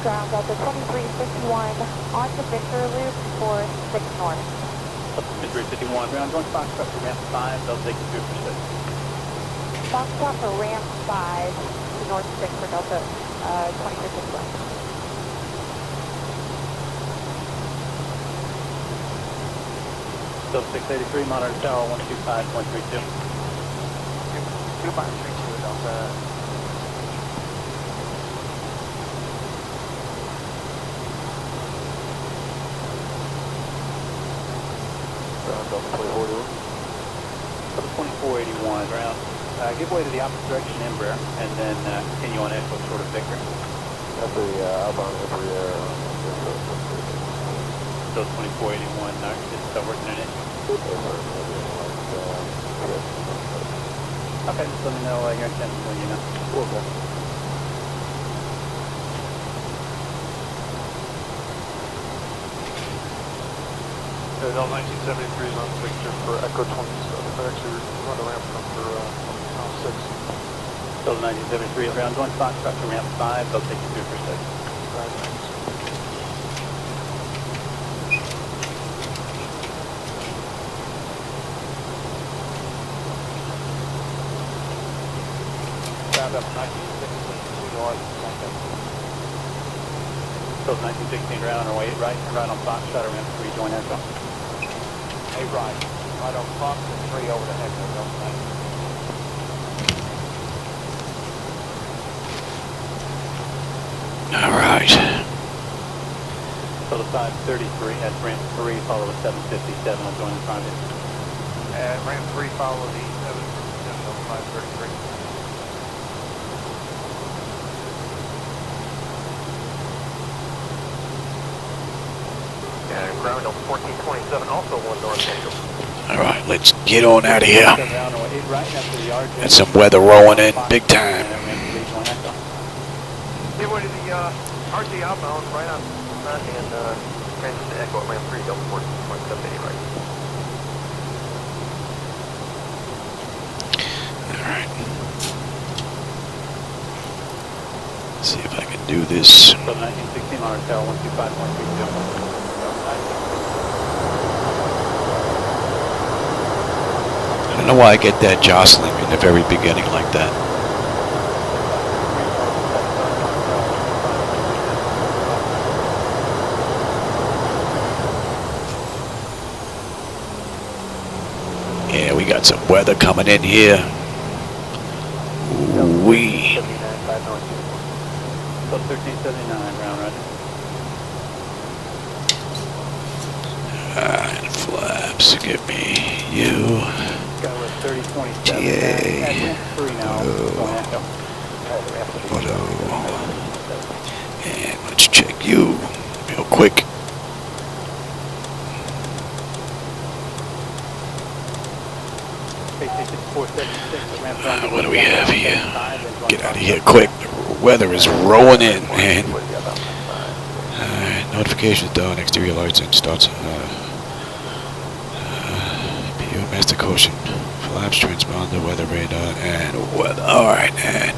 ground at the 2351 on the Victor Loop for 6 North. 2351, ground 1 Foxtrot to ramp 5, they'll take you through for 6. Foxtrot for ramp 5 to North 6 for Delta 2351. So 683, monitor tower 125.32. 2532 Delta. Delta 2481, ground. Give way to the opposite direction, Embraer, and then continue on Echo short of Victor. That's the outbound every air. So 2481, just working on it. Okay, just let me know your intention when you know. Okay. L 1973 is on Victor for Echo 27. They're actually run the ramp from for 6. So 1973, ground 1 Foxtrot to ramp 5, they'll take you through for 6. Right, thanks. Ground up 1916 north, so 1916 ground on our way right on Foxtrot to ramp 3, join Echo. Hey, right on Fox and 3 over to Echo, Delta 9. All right. So the 533 at ramp 3, follow the 757, will join the project. And ramp 3 follow the 757 on 533. And ground on 1427, also 1 north Echo. All right, let's get on out of here. And some weather rolling in big time. Give way to the RC outbound right on that and transit to Echo at ramp 3, Delta 14.78 right. All right. Let's see if I can do this. So 1916 on our tail, 125.32. I don't know why I get that jostling in the very beginning like that. Yeah, we got some weather coming in here. Ooh-wee. So 1379, round right. And flaps, give me you. TA. Photo. And let's check you real quick. What do we have here? Get out of here quick. The weather is rolling in, man. Notifications done. Exterior lights and starts. PO master caution. Flaps, transponder, weather radar, and weather. All right, and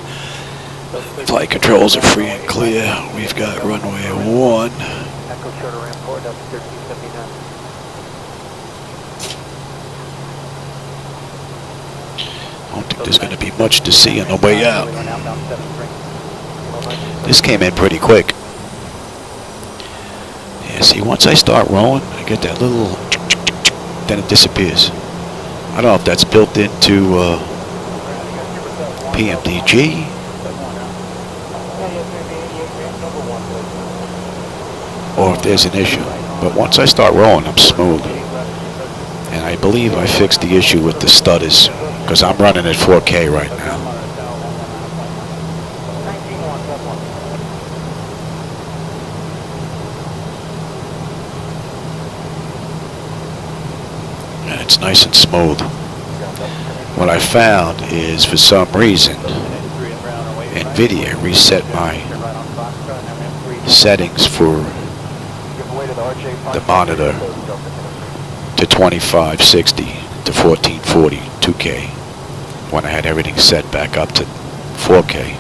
flight controls are free and clear. We've got runway 1. Echo shorter ramp 4, Delta 1379. I don't think there's going to be much to see on the way out. This came in pretty quick. Yeah, see, once I start rolling, I get that little, then it disappears. I don't know if that's built into PMDG. Or if there's an issue. But once I start rolling, I'm smooth. And I believe I fixed the issue with the stutters, because I'm running at 4K right now. And it's nice and smooth. What I found is, for some reason, NVIDIA reset my settings for the monitor to 2560 to 1440 2K when I had everything set back up to 4K.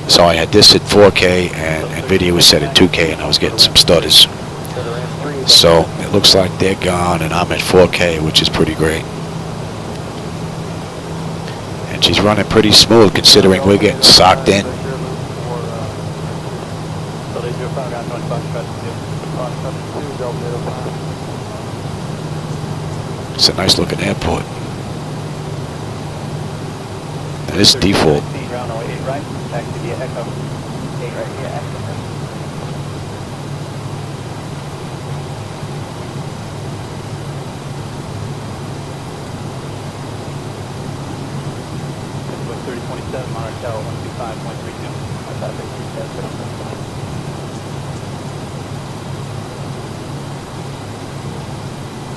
So I had this at 4K and video was set at 2K, and I was getting some stutters. So it looks like they're gone and I'm at 4K, which is pretty great. And she's running pretty smooth considering we're getting socked in. So they do a phone out 25 It's a nice looking airport. And this is default. Round 08 right, back to the Echo 8 right here, Echo. With 3027 Martel 125.32.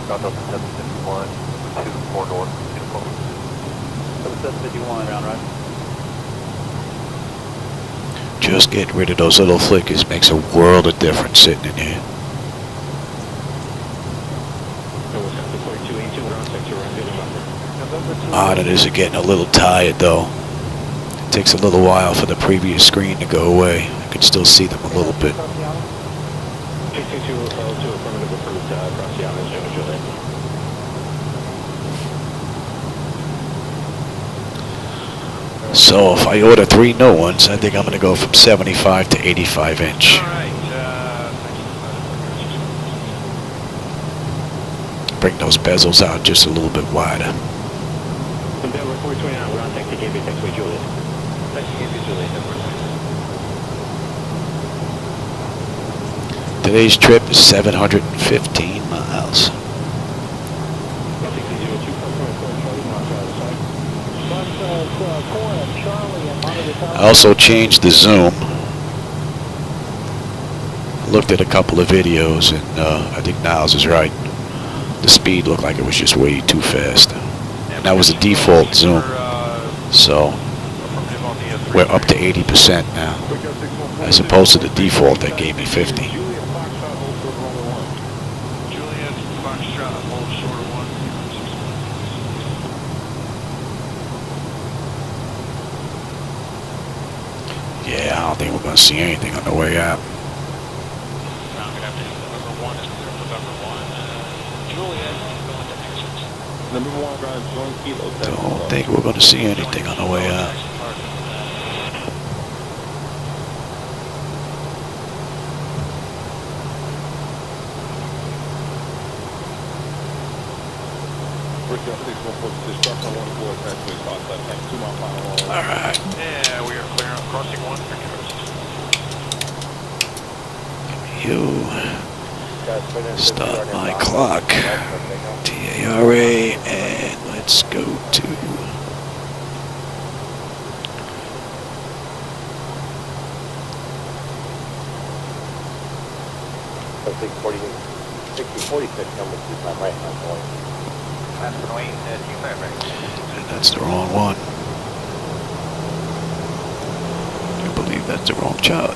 Delta 751, 24 north, info. 751 round right. Just getting rid of those little flickers makes a world of difference sitting in here. Monitors are getting a little tired though. It takes a little while for the previous screen to go away. I can still see them a little bit. So if I order 3 new ones, I think I'm going to go from 75 to 85 inch. Bring those bezels out just a little bit wider. Today's trip is 715 miles. I also changed the zoom. Looked at a couple of videos and I think Niles is right. The speed looked like it was just way too fast. And that was the default zoom. So we're up to 80% now. As opposed to the default that gave me 50. Yeah, I don't think we're going to see anything on the way out. Don't think we're going to see anything on the way out. Alright. Yeah, we are clear on crossing 1 for You start my clock. TARA, and let's go to So 6046 coming to my right hand point. That's the Wayne, right. and that's the wrong one. I believe that's the wrong chart. I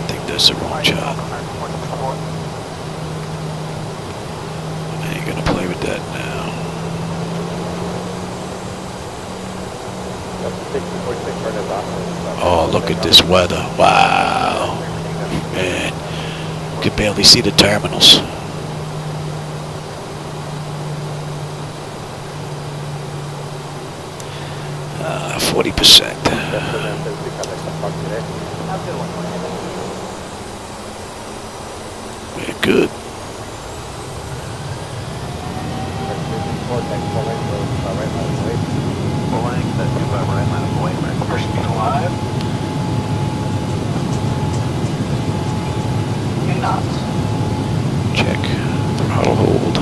think that's the wrong chart. I ain't gonna play with that now. Oh, look at this weather. Wow. Man, you can barely see the terminals. Uh, 40%. We're good. Check throttle hold.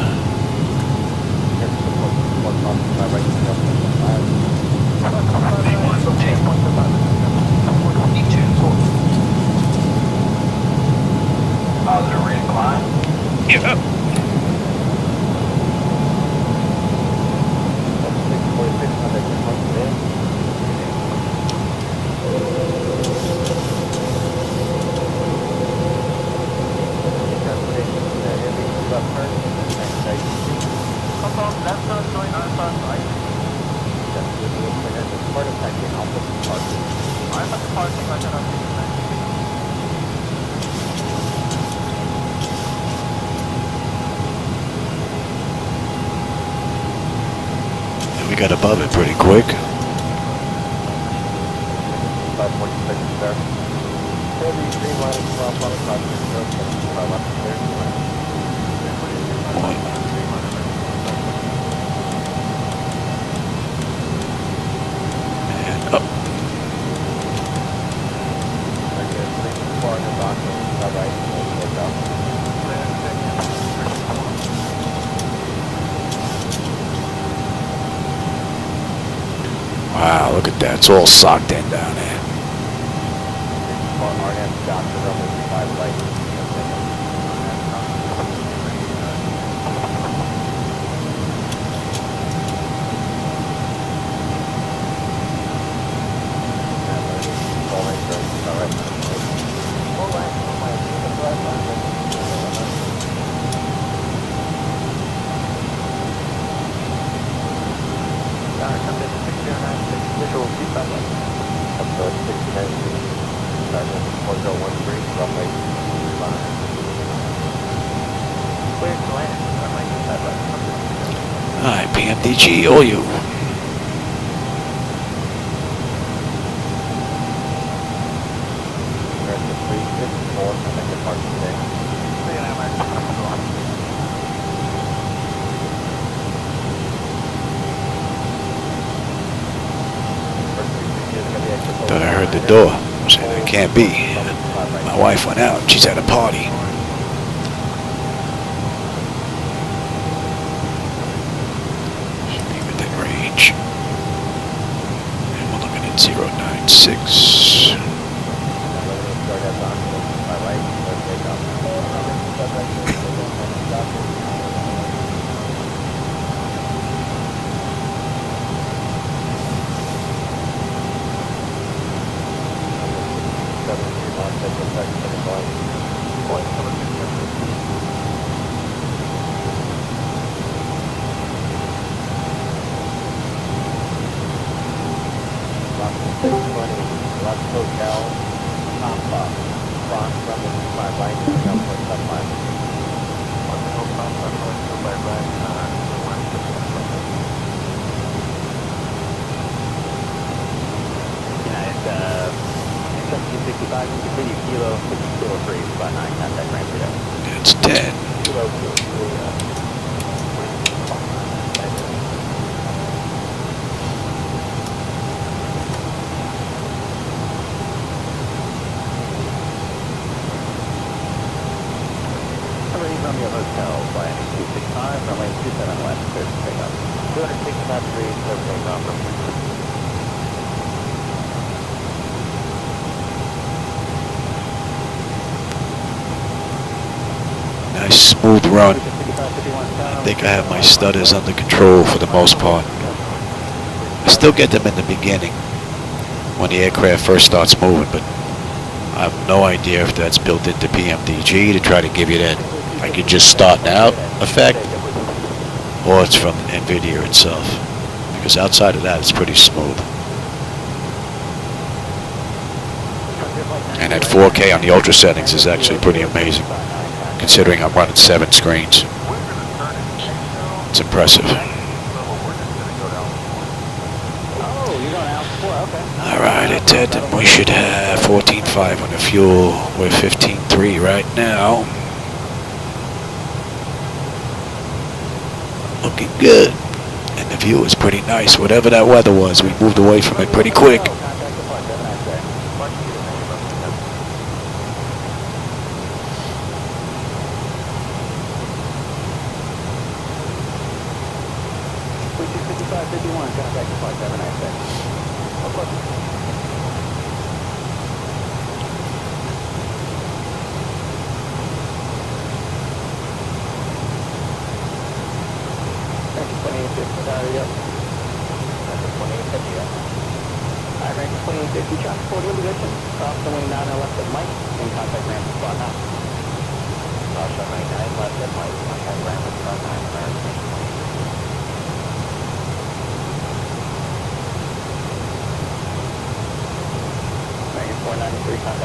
That's not showing our side. It's part of taxi and also parking. I'm at the parking like on And we got above it pretty quick. 546 there. Heavy green line from on the top of the road, 75 left there. And up. Wow, look at that. It's all socked in down there. Alright, PMDG, all you. Thought I heard the door. I said, it can't be. My wife went out. She's at a party. Should be within range. And we're looking at 096. It's 10. Romeo Hotel, flying 265, runway 27 left, clear for takeoff. 265 degrees, clear for takeoff. Nice smooth run. I think I have my stutters under control for the most part. I still get them in the beginning when the aircraft first starts moving, but I have no idea if that's built into PMDG to try to give you that, like you're just starting out effect, or it's from NVIDIA itself. Because outside of that, it's pretty smooth. And at 4K on the ultra settings is actually pretty amazing, considering I'm running 7 screens. It's impressive. Alright, at 10, we should have 14.5 on the fuel. We're 15.3 right now. Looking good. And the view is pretty nice. Whatever that weather was, we moved away from it pretty quick.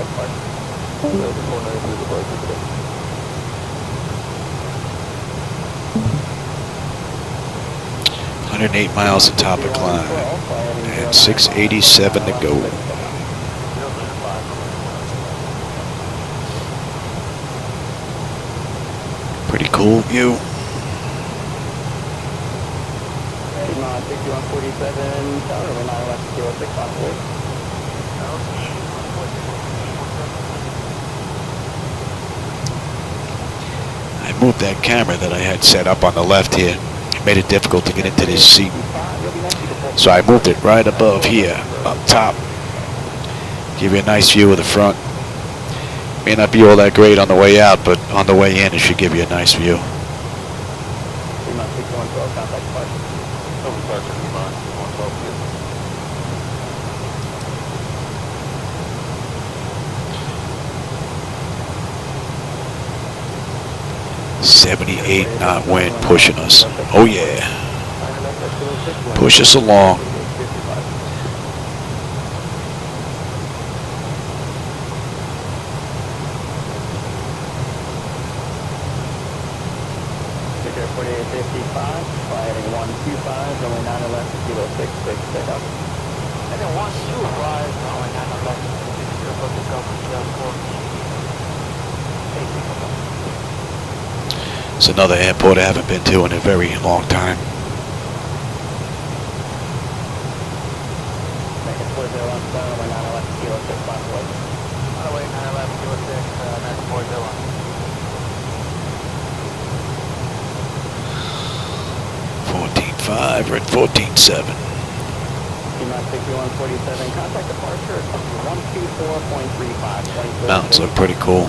contact departure. Delta 493 departure today. $108 miles to top of climb, and 687 to go. Pretty cool view. 6147, tower, over 9 left, 06, possibly. I moved that camera that I had set up on the left here. It made it difficult to get into this seat. So I moved it right above here, up top. Give you a nice view of the front. May not be all that great on the way out, but on the way in it should give you a nice view. 6112, contact departure. Over departure, 112 here. 78 knot wind pushing us. Oh yeah. Push us along. Victor 4855, fly heading 125, runway 9 left, kilo 66, pick up. Heading 125, runway 9 left, 60, pick up, It's another airport I haven't been to in a very long time. Second 40 on stone, runway 9 left, kilo 6, possibly. runway 9 left, kilo 6, next 40 on. 14.5, we're at 14.7. T-Max 6147, contact departure, 124.35. Mountains look pretty cool.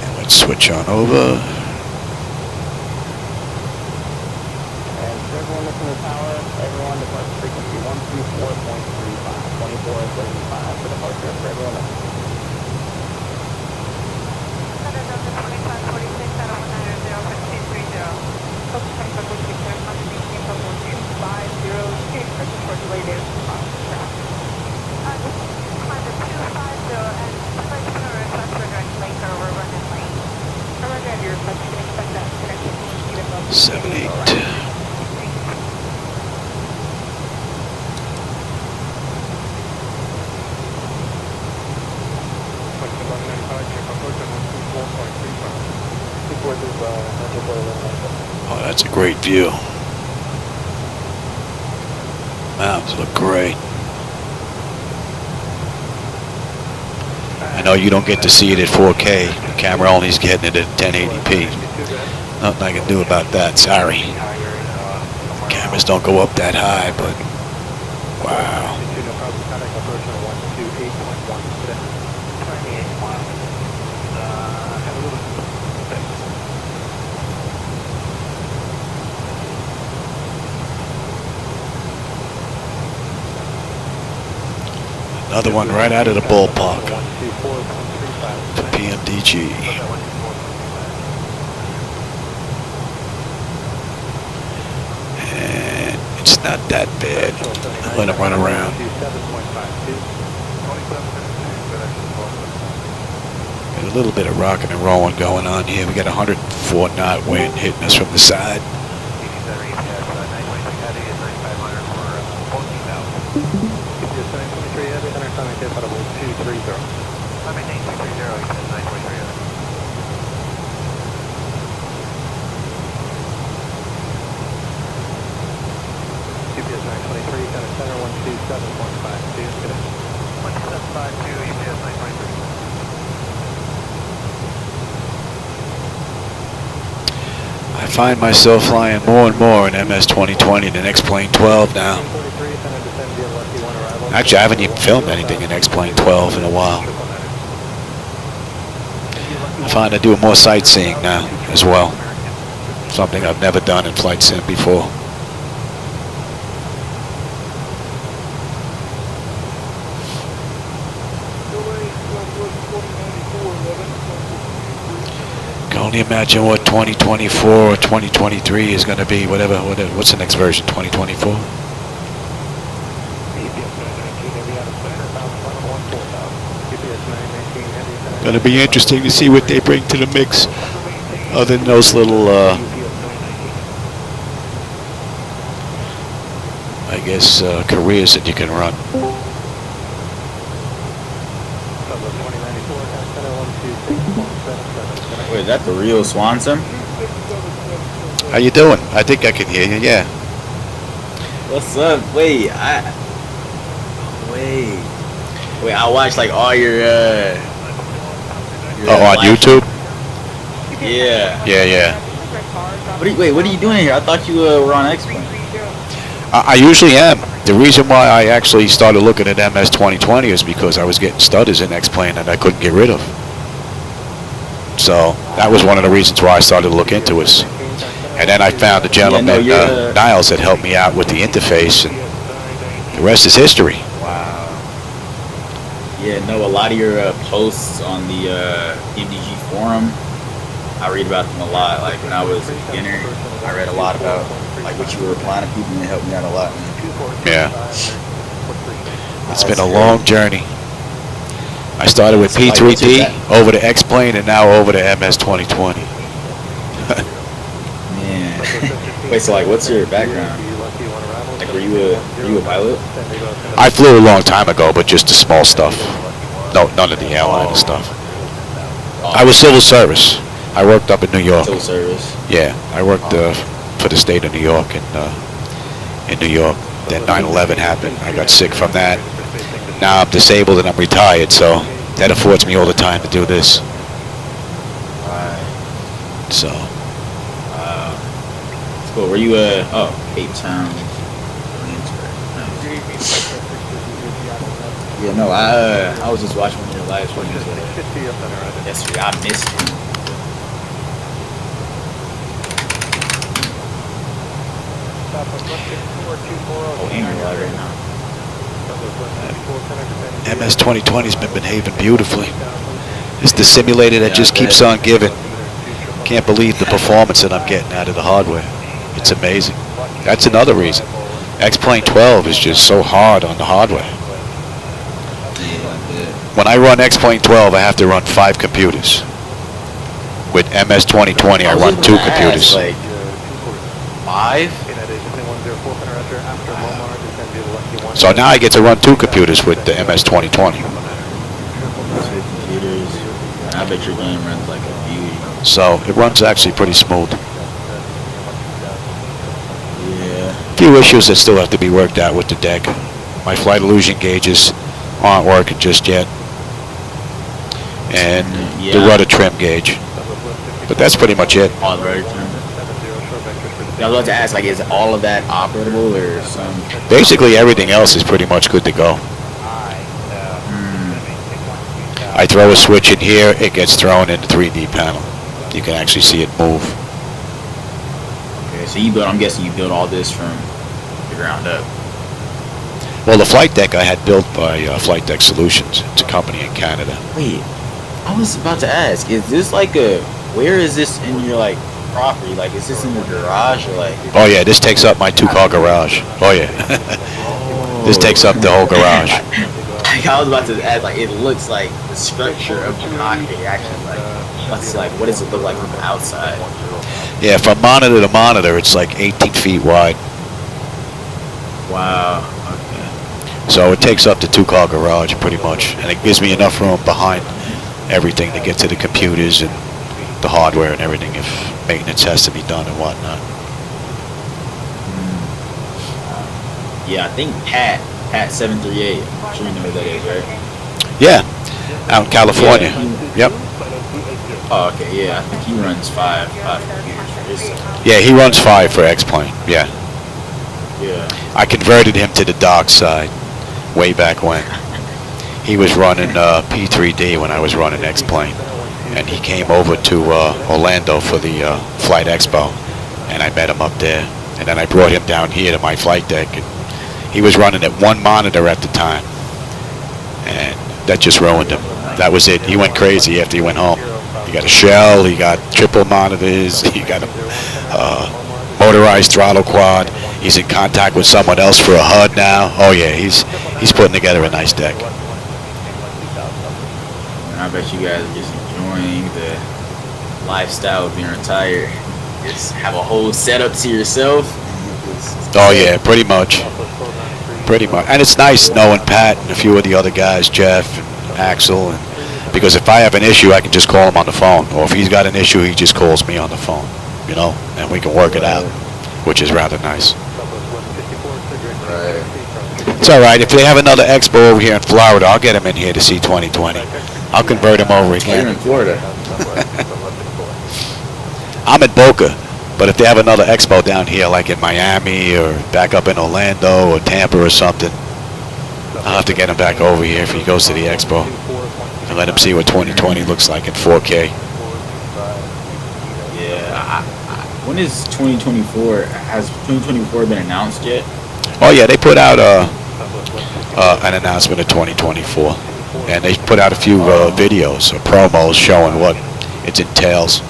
And let's switch on over. And for everyone listening to the tower, everyone departure frequency 124.35, 24.35 for departure for everyone listening. Seven, 8. Oh, that's a great view. Mountains look great. I know you don't get to see it at 4K. The camera only is getting it at 1080p. Nothing I can do about that, sorry. Cameras don't go up that high, but wow. Another one right out of the ballpark for PMDG. And it's not that bad. Let him run around. Got a little bit of rocking and rolling going on here. We got 104 knot wind hitting us from the side. I find myself flying more and more in MS 2020 than X-Plane 12 now. Actually, I haven't even filmed anything in X-Plane 12 in a while. I find I do more sightseeing now as well. Something I've never done in flight sim before. Can only imagine what 2024 or 2023 is going to be. What's the next version? 2024. Going to be interesting to see what they bring to the mix, other than those little, I guess, careers that you can run. Wait, is that the real Swanson? How you doing? I think I can hear you. Yeah. What's up? Wait, I watched like all your Oh, on live- YouTube? Yeah. Yeah. What are you doing here? I thought you were on X-Plane. I usually am. The reason why I actually started looking at MS 2020 is because I was getting stutters in X-Plane that I couldn't get rid of. So that was one of the reasons why I started to look into it. And then I found a gentleman, Niles, that helped me out with the interface, and the rest is history. Wow. Yeah, no, a lot of your posts on the PMDG forum, I read about them a lot. Like when I was a beginner, I read a lot about like what you were replying to people, and it helped me out a lot. Yeah. It's been a long journey. I started with P3D, over to X-Plane, and now over to MS 2020. Man. Wait, so like, what's your background? Like, were you a pilot? I flew a long time ago, but just the small stuff. No, none of the airline stuff. I was civil service. I worked up in New York. Civil service. Yeah, I worked for the state of New York in New York. Then 9/11 happened. I got sick from that. Now I'm disabled and I'm retired, so that affords me all the time to do this. So. Cool. Were you Capetown? Yeah, no, I was just watching one of your live streams yesterday. I missed you. Oh, and you're live right now. MS 2020's been behaving beautifully. It's the simulator that just keeps on giving. Can't believe the performance that I'm getting out of the hardware. It's amazing. That's another reason. X-Plane 12 is just so hard on the hardware. When I run X-Plane 12, I have to run 5 computers. With MS 2020, I run 2 computers. Like 5? So now I get to run 2 computers with the MS 2020. I bet your game runs like a beauty. So it runs actually pretty smooth. Yeah. A few issues that still have to be worked out with the deck. My flight illusion gauges aren't working just yet. And the rudder trim gauge. But that's pretty much it. All the rudder trim. I was about to ask, like, is all of that operable or some? Basically everything else is pretty much good to go. I throw a switch in here, it gets thrown in the 3D panel. You can actually see it move. Okay, so you built, I'm guessing you built all this from the ground up. Well, the flight deck I had built by Flight Deck Solutions. It's a company in Canada. Wait, I was about to ask, is this like where is this in your like property? Like, is this in your garage or like? Oh yeah, this takes up my 2-car garage. Oh yeah. This takes up the whole garage. I was about to ask, like, it looks like the structure of the cockpit actually, what does it look like from the outside? Yeah, from monitor to monitor, it's like 18 feet wide. Wow, okay. So it takes up the 2-car garage pretty much, and it gives me enough room behind everything to get to the computers and the hardware and everything if maintenance has to be done and whatnot. Yeah, I think Pat 738. I'm sure you know who that is, right? Yeah, out in California. Yeah, Yep. Oh, okay, yeah. I think he runs five computers. Yeah, he runs 5 for X-Plane. Yeah. Yeah. I converted him to the dark side way back when. He was running P3D when I was running X-Plane. And he came over to Orlando for the Flight Expo. And I met him up there. And then I brought him down here to my flight deck. And he was running at 1 monitor at the time. And that just ruined him. That was it. He went crazy after he went home. He got a shell, he got triple monitors, he got a motorized throttle quad. He's in contact with someone else for a HUD now. Oh yeah, he's putting together a nice deck. I bet you guys are just enjoying the lifestyle of being retired. Just have a whole setup to yourself. Oh yeah, pretty much. Pretty much. And it's nice knowing Pat and a few of the other guys, Jeff and Axel, and because if I have an issue, I can just call him on the phone. Or if he's got an issue, he just calls me on the phone, you know, and we can work it out, which is rather nice. Right. It's all right. If they have another expo over here in Florida, I'll get him in here to see 2020. I'll convert him over You're again. in Florida. I'm in Boca, but if they have another expo down here, like in Miami or back up in Orlando or Tampa or something, I'll have to get him back over here if he goes to the expo and let him see what 2020 looks like in 4K. Yeah. When is 2024? Has 2024 been announced yet? Oh yeah, they put out an announcement of 2024, and they put out a few videos or promos showing what it entails.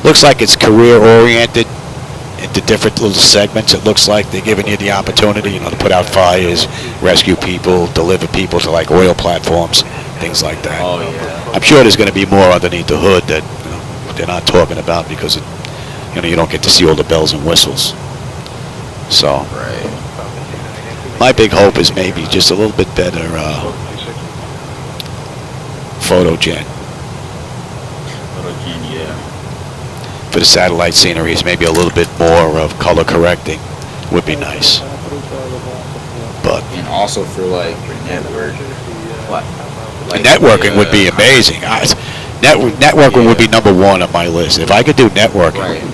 Looks like it's career oriented into different little segments. It looks like they're giving you the opportunity, you know, to put out fires, rescue people, deliver people to like oil platforms, things like that. Oh yeah. I'm sure there's going to be more underneath the hood that they're not talking about because it, you don't get to see all the bells and whistles. So Right. my big hope is maybe just a little bit better photogen Yeah. for the satellite sceneries. Maybe a little bit more of color correcting would be nice. But And also for like network. What? Like networking would be amazing. Networking would be number one on my list. If I could do networking, Right.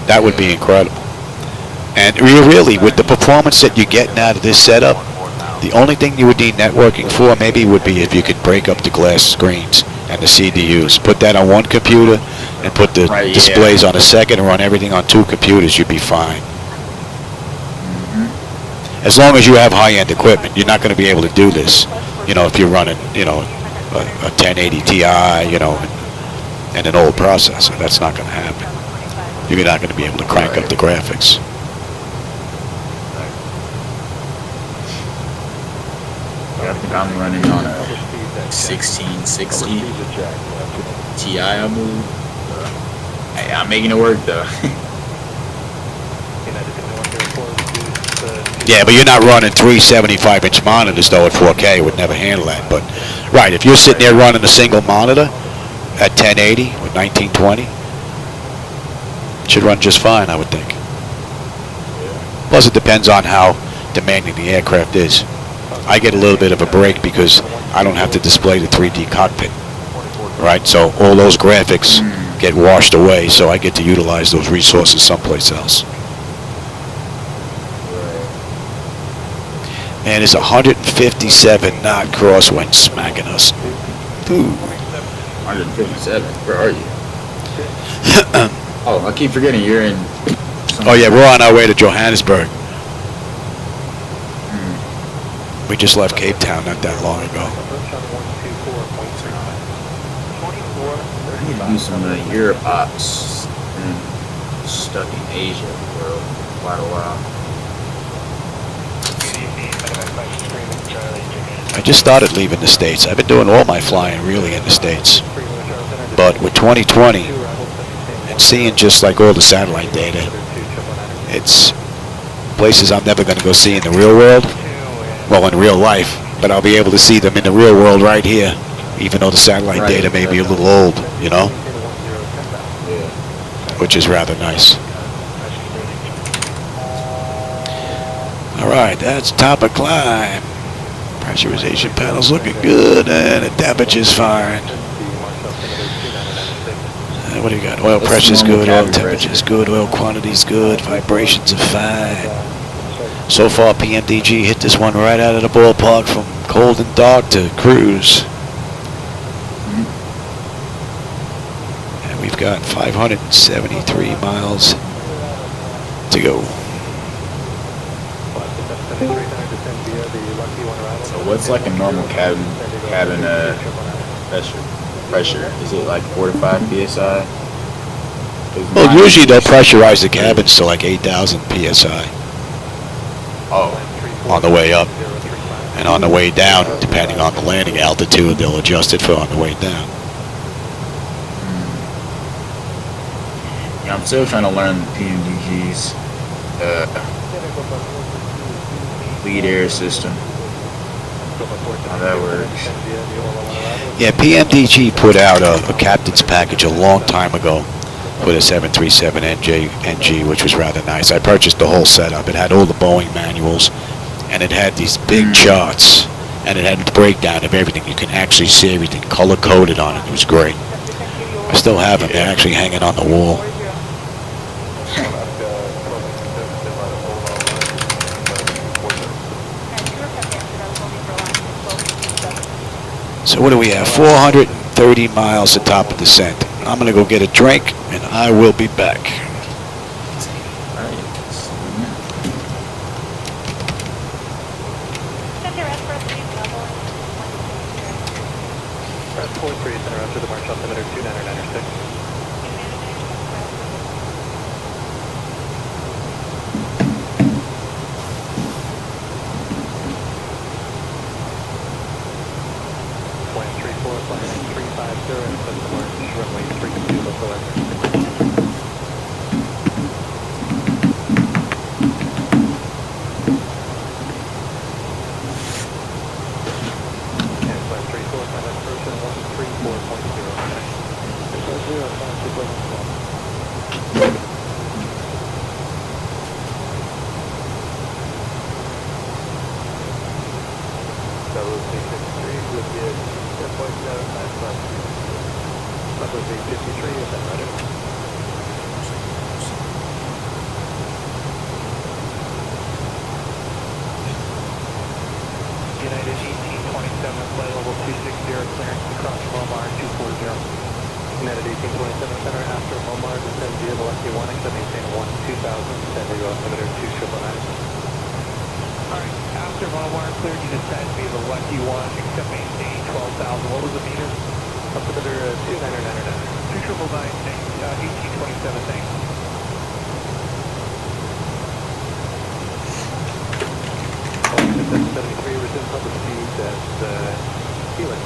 that would be incredible. And really, with the performance that you're getting out of this setup, the only thing you would need networking for maybe would be if you could break up the glass screens and the CDUs. Put that on one computer and put the Right, yeah. displays on a second and run everything on two computers, you'd be fine. As long as you have high-end equipment, you're not going to be able to do this. You know, if you're running, a 1080 Ti, and an old processor, that's not going to happen. You're not going to be able to crank up the graphics. I think I'm running on a 1660 Ti, I believe. Hey, I'm making it work though. Yeah, but you're not running 375-inch monitors, though, at 4K. It would never handle that. But, right, if you're sitting there running a single monitor at 1080 with 1920, it should run just fine, I would think. Plus, it depends on how demanding the aircraft is. I get a little bit of a break because I don't have to display the 3D cockpit, right? So all those graphics get washed away, so I get to utilize those resources someplace else. And it's 157 knot crosswind smacking us. Ooh. 157. Where are you? Oh, I keep forgetting you're in. Oh yeah, we're on our way to Johannesburg. We just left Capetown not that long ago. I do some Europe ops. Been stuck in Asia for quite a while. I just started leaving the States. I've been doing all my flying really in the States. But with 2020 and seeing just like all the satellite data, it's places I'm never going to go see in the real world. Well, in real life, but I'll be able to see them in the real world right here, even though the satellite data may be a little old, which is rather nice. All right, that's top of climb. Pressurization panel's looking good, and the temperature's fine. What do you got? Oil pressure's good, oil temperature's good, oil quantity's good, vibrations are fine. So far, PMDG hit this one right out of the ballpark from cold and dark to cruise. And we've got 573 miles to go. So what's like a normal cabin pressure? Is it like 4 to 5 psi? Well, usually they'll pressurize the cabins to like 8,000 psi. Oh, on the way up. And on the way down, depending on the landing altitude, they'll adjust it for on the way down. Yeah, I'm still trying to learn the PMDG's lead air system. How that works. Yeah, PMDG put out a captain's package a long time ago with a 737 NG, which was rather nice. I purchased the whole setup. It had all the Boeing manuals, and it had these big charts, and it had the breakdown of everything. You can actually see everything color-coded on it. It was great. I still have them. They're actually hanging on the wall. So what do we have? 430 miles to top of descent. I'm going to go get a drink, and I will be back. Press 43 is interrupted to March altimeter 2996. United 1827, flight level 260, clearance across Lomar 240. United 1827 center after Lomar, descend via the Lucky 1, except maintain 12000, descend via altimeter 2999. Alright, after Lomar, cleared you descend via the Lucky 1, except maintain 12,000. What was the meter? Altimeter 2999. 2999, thanks. 1827, thanks. At 73, resume public speed at Helix.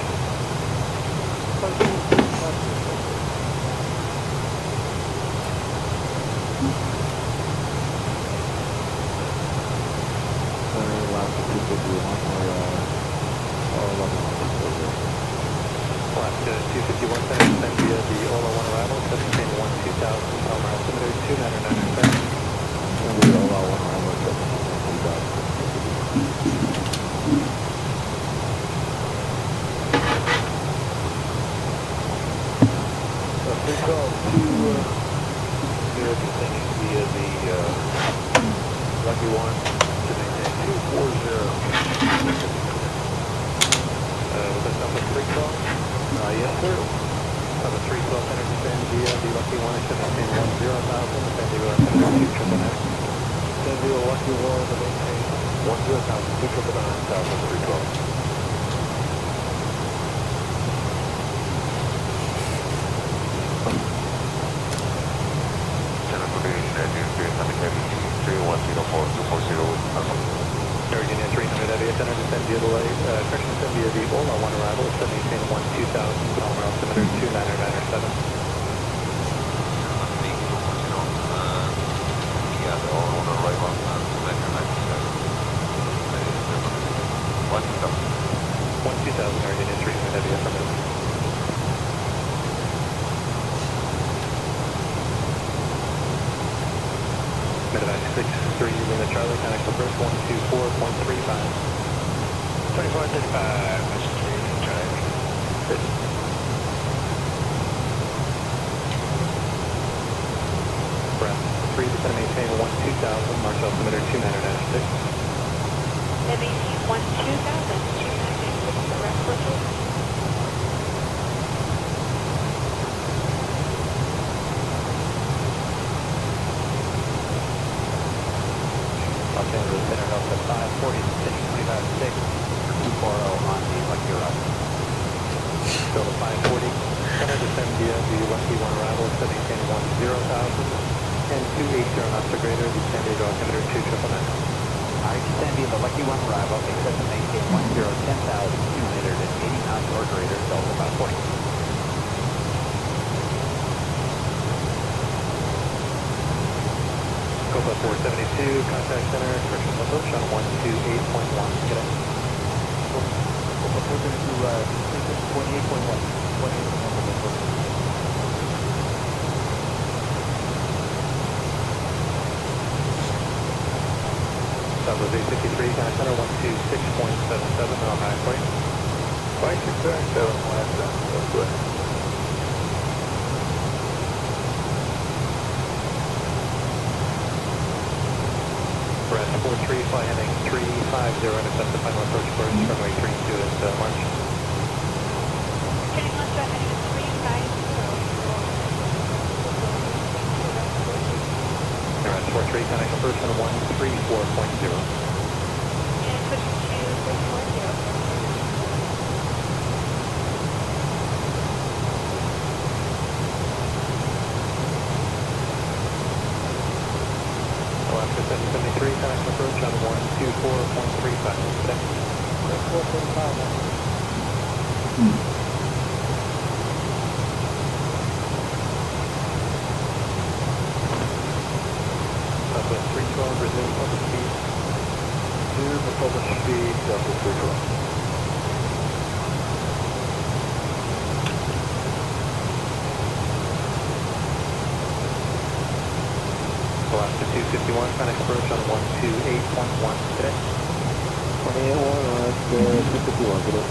Last 251 center, descend via the Ola 1 arrival, maintain 12000, Palmer altimeter 2999. The Ola 1 arrival, 2000. Big call to zero descending via the Lucky 1 to maintain 240. Was that something big call? Yes, sir. On the 312 center descend via the Lucky 1 to maintain 10,000, descend via altimeter 299. Descend via Lucky 1 to maintain 10,000, 299,000, 312. Virginia 300 Aviation Center, descend via the correction descend via the Ola 1 arrival, descend maintain 12000, Palmer altimeter 2997. Virginia 300 Aviation. Medevac 63, Lima Charlie, connect approach 124.35. 2435, Mr. 3, Charlie. Good. Breath 3, descend maintain 12000, March altimeter 2996. maintain 12000, 2996, the rest for you. Center Delta 540, descending 25.6, 240 on the Lucky arrival. Delta 540, center descend via the Lucky 1 arrival, descending 10,000, and 280 knots or greater, descend via altimeter 2999. Sandy, the Lucky One arrival, except to maintain 10,280 knots or greater, Delta 540. Copa 472, contact center, correction approach on 128.1, get it. Copa 472, 28.1, 28.1. Southwest 853, contact center 126.77 on high point. 56.7 last down, Southwest. Brest 43, fly heading 350, intercept the final approach course, runway 32 at March. Getting on to heading 350. Brest 43, contact approach on 134.0. And pushing to 340. Alaska 773, contact approach on 124.35. Today. 445. Southwest 312, resume public speed. Resume the public speed, Southwest 312. Alaska 251, contact approach on 128.1 today. 28.1, Alaska 251, get it.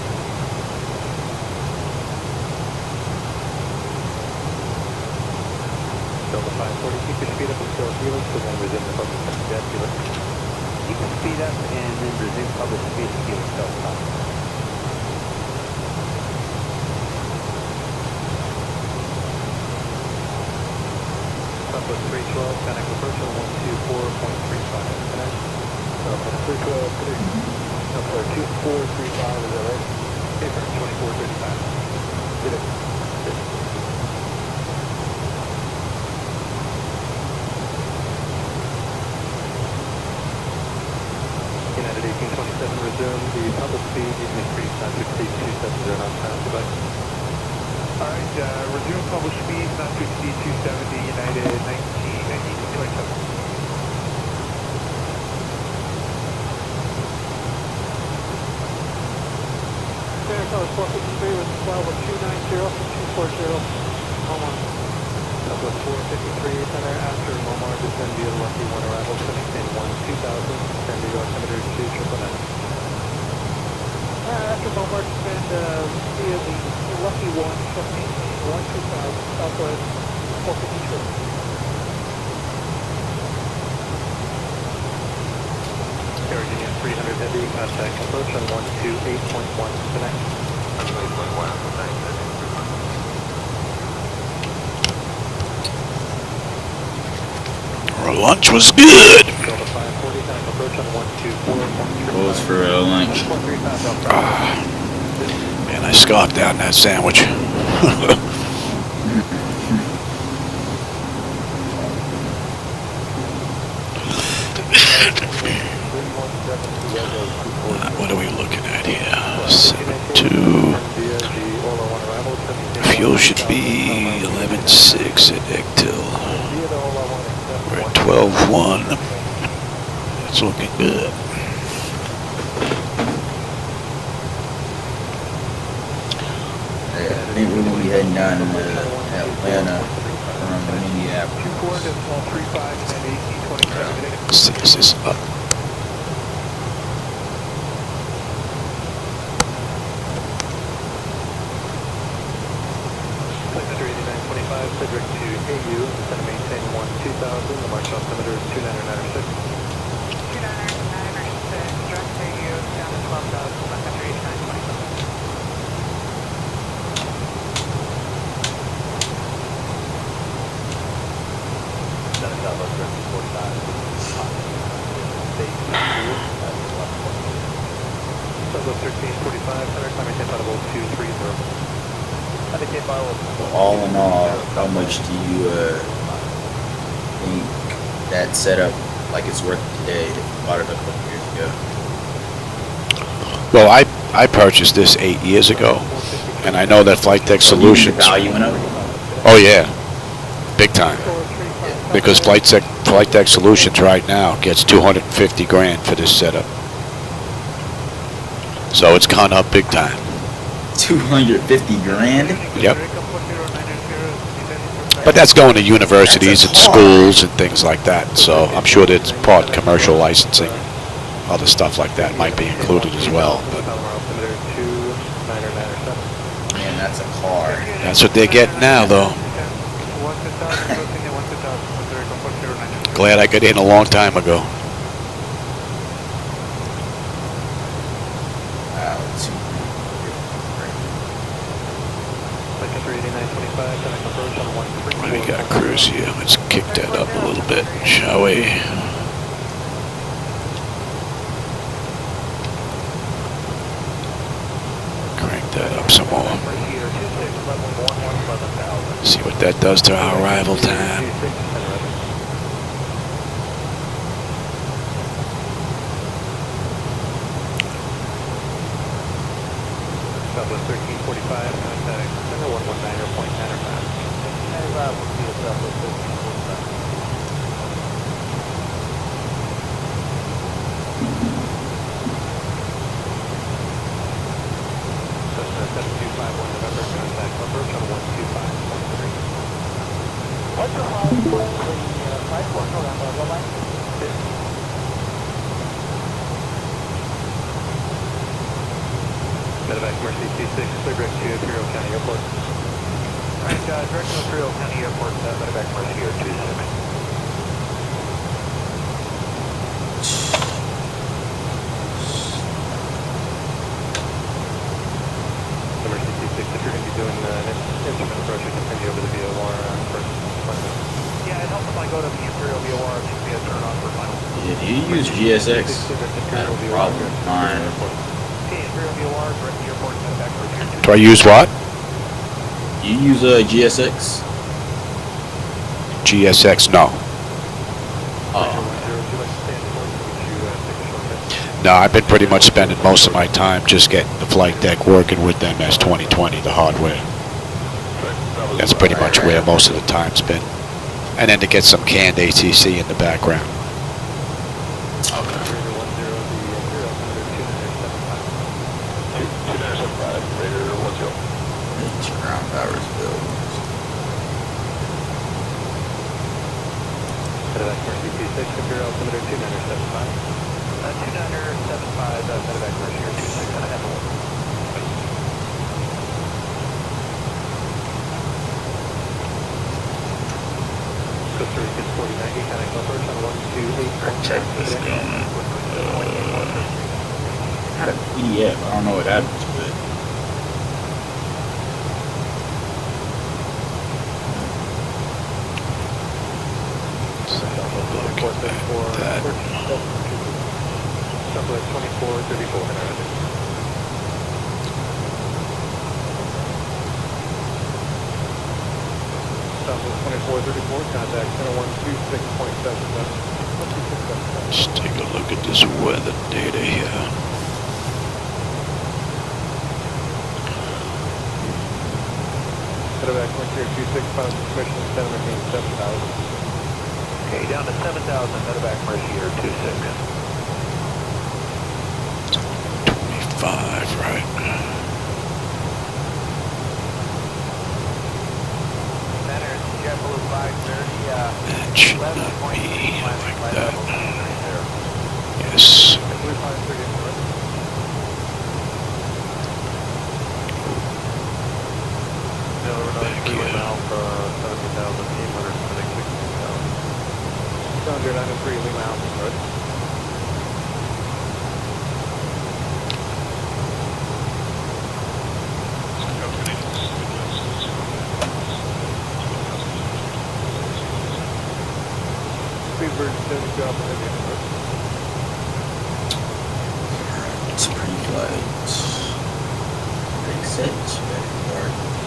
Delta 540, keep your speed up until Helix, and then resume the public speed at Helix. Keep the speed up and then resume public speed at Helix, Delta 5. Southwest 312, contact approach on 124.35. Connect. Southwest 312, connect. Southwest 2435, is that right? Paper 2435. Get it. Get it. United 1827, resume the public speed, you can increase not to exceed 270 knots per hour. Goodbye. Alright, resume public speed, not to exceed 270, United 1827. Fairfield 453 with 12 of 290 from 240, home on. Southwest 453, center after Momar, descend via Lucky One arrival, maintain 12000, descend via altimeter 299. After Momar, descend via the Lucky One, maintain 12000, Southwest 453. Air Union 300 Heavy, contact approach on 128.1, connect. 128.1, connect. Our lunch was good. Delta 540, contact approach on 124.3. What was for lunch? Man, I scoffed down that sandwich. What are we looking at here? 72. Fuel should be 11.6 at Ectil. We're at 12.1. It's looking good. I think we're gonna be heading down to Atlanta from Minneapolis. 6 is up. Cedric to AU, descend maintain 12000, the March altimeter is 2996. 2996, direct to you, down to 12,000, left after 8927. Then it's Southwest 1345. Southwest 1345, center climate temp audible 230. All in all, how much do you think that setup like it's worth today if you bought it a couple years ago. Well, I purchased this 8 years ago, and I know that Flight Deck Solutions. Value in it. Oh yeah, big time. Because Flight Deck Solutions right now gets 250 grand for this setup. So it's gone up big time. 250 grand. Yep. But that's going to universities and schools and things like that. So I'm sure that's part commercial licensing. Other stuff like that might be included as well. But Man, that's a car. that's what they're getting now, though. Glad I got in a long time ago. We got a cruise here. Let's kick that up a little bit, shall we? Crank that up some more. See what that does to our arrival time. Southwest 1345, contact center 119.905. 95 will be a Southwest 1345. Cessna 7251, November, contact approach on 125.3. What's the highest point for the flight force on the line? Medevac Mercy 26, clear direct to Imperial County Airport. Alright, direct to Imperial County Airport, Medevac Mercy here, 26. Mercy 26, if you're going to be doing an instrument approach, we can send you over the VOR first appointment. Yeah, it helps if I go to the Imperial VOR, it should be a turn on for final. Yeah, do you use GSX? Not a problem. Fine. Okay, Imperial VOR, direct to the airport, Medevac Mercy. Do I use what? You use GSX? GSX? No. No, I've been pretty much spending most of my time just getting the flight deck working with them as 2020, the hardware. That's pretty much where most of the time's been. And then to get some canned ATC in the background. Ground powers build. Medevac Mercy 26, Imperial altimeter 2975. 2975, Medevac Mercy here, 26 and a half. Costa Rica's 4090, connect approach on 128. Check this going. Had a PDF. I don't know what happened to it. Southwest 2434, Southwest 2434, contact center 126.77. Let's take a look at this weather data here. Medevac Mercy 265, commission center maintain 7,000. Okay, down to 7,000, Medevac Mercy here, 26. 25, right? Center, JetBlue 530, That should not be like that. Yes. JetBlue 530 north. Back here. Alpha 17,000, Teamweather 76,000. 293 Lima Alpha north. Speedbird 72 Alpha India north. It's pre-flight. Big set.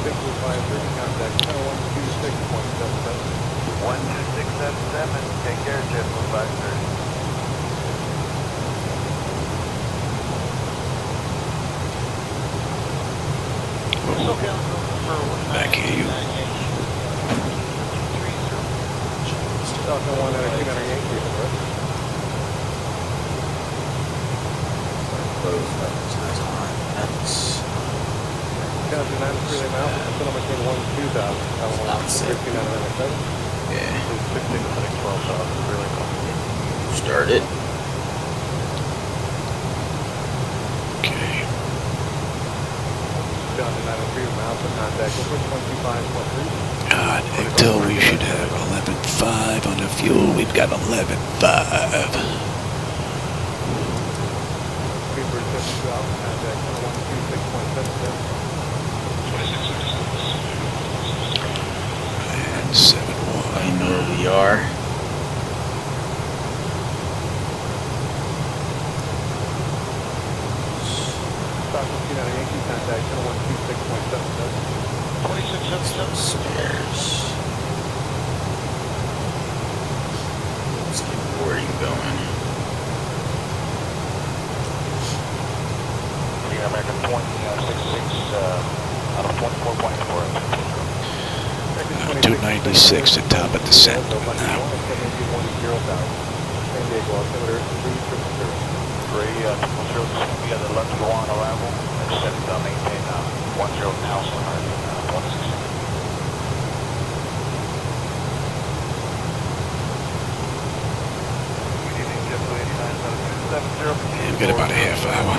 JetBlue 530, contact center 126.77. 12677, take care, JetBlue 530. Back here, you. Falcon 1 Center Yankee, right? Close up. That's Captain 9 freely mount, Cinema King 1 2000. not safe. 5997. Yeah. 16 12,000, really complicated. Start it. Okay. Captain 9 freely mount, contact over 125.3. God, until we should have 11.5 on the fuel. We've got 11.5. Reaper 72 Alpha, contact 126.77. And 7.1. I know where we are. Falcon 2 Yankee, contact 126.77. 26 upstairs. Let's get boarding going. American point 66 out of 24.4. 296 at top of descent. San Diego altimeter 300. 3 we got the Lucky One arrival. Set it maintain 10 now, 160. Yeah, we've got about a half hour.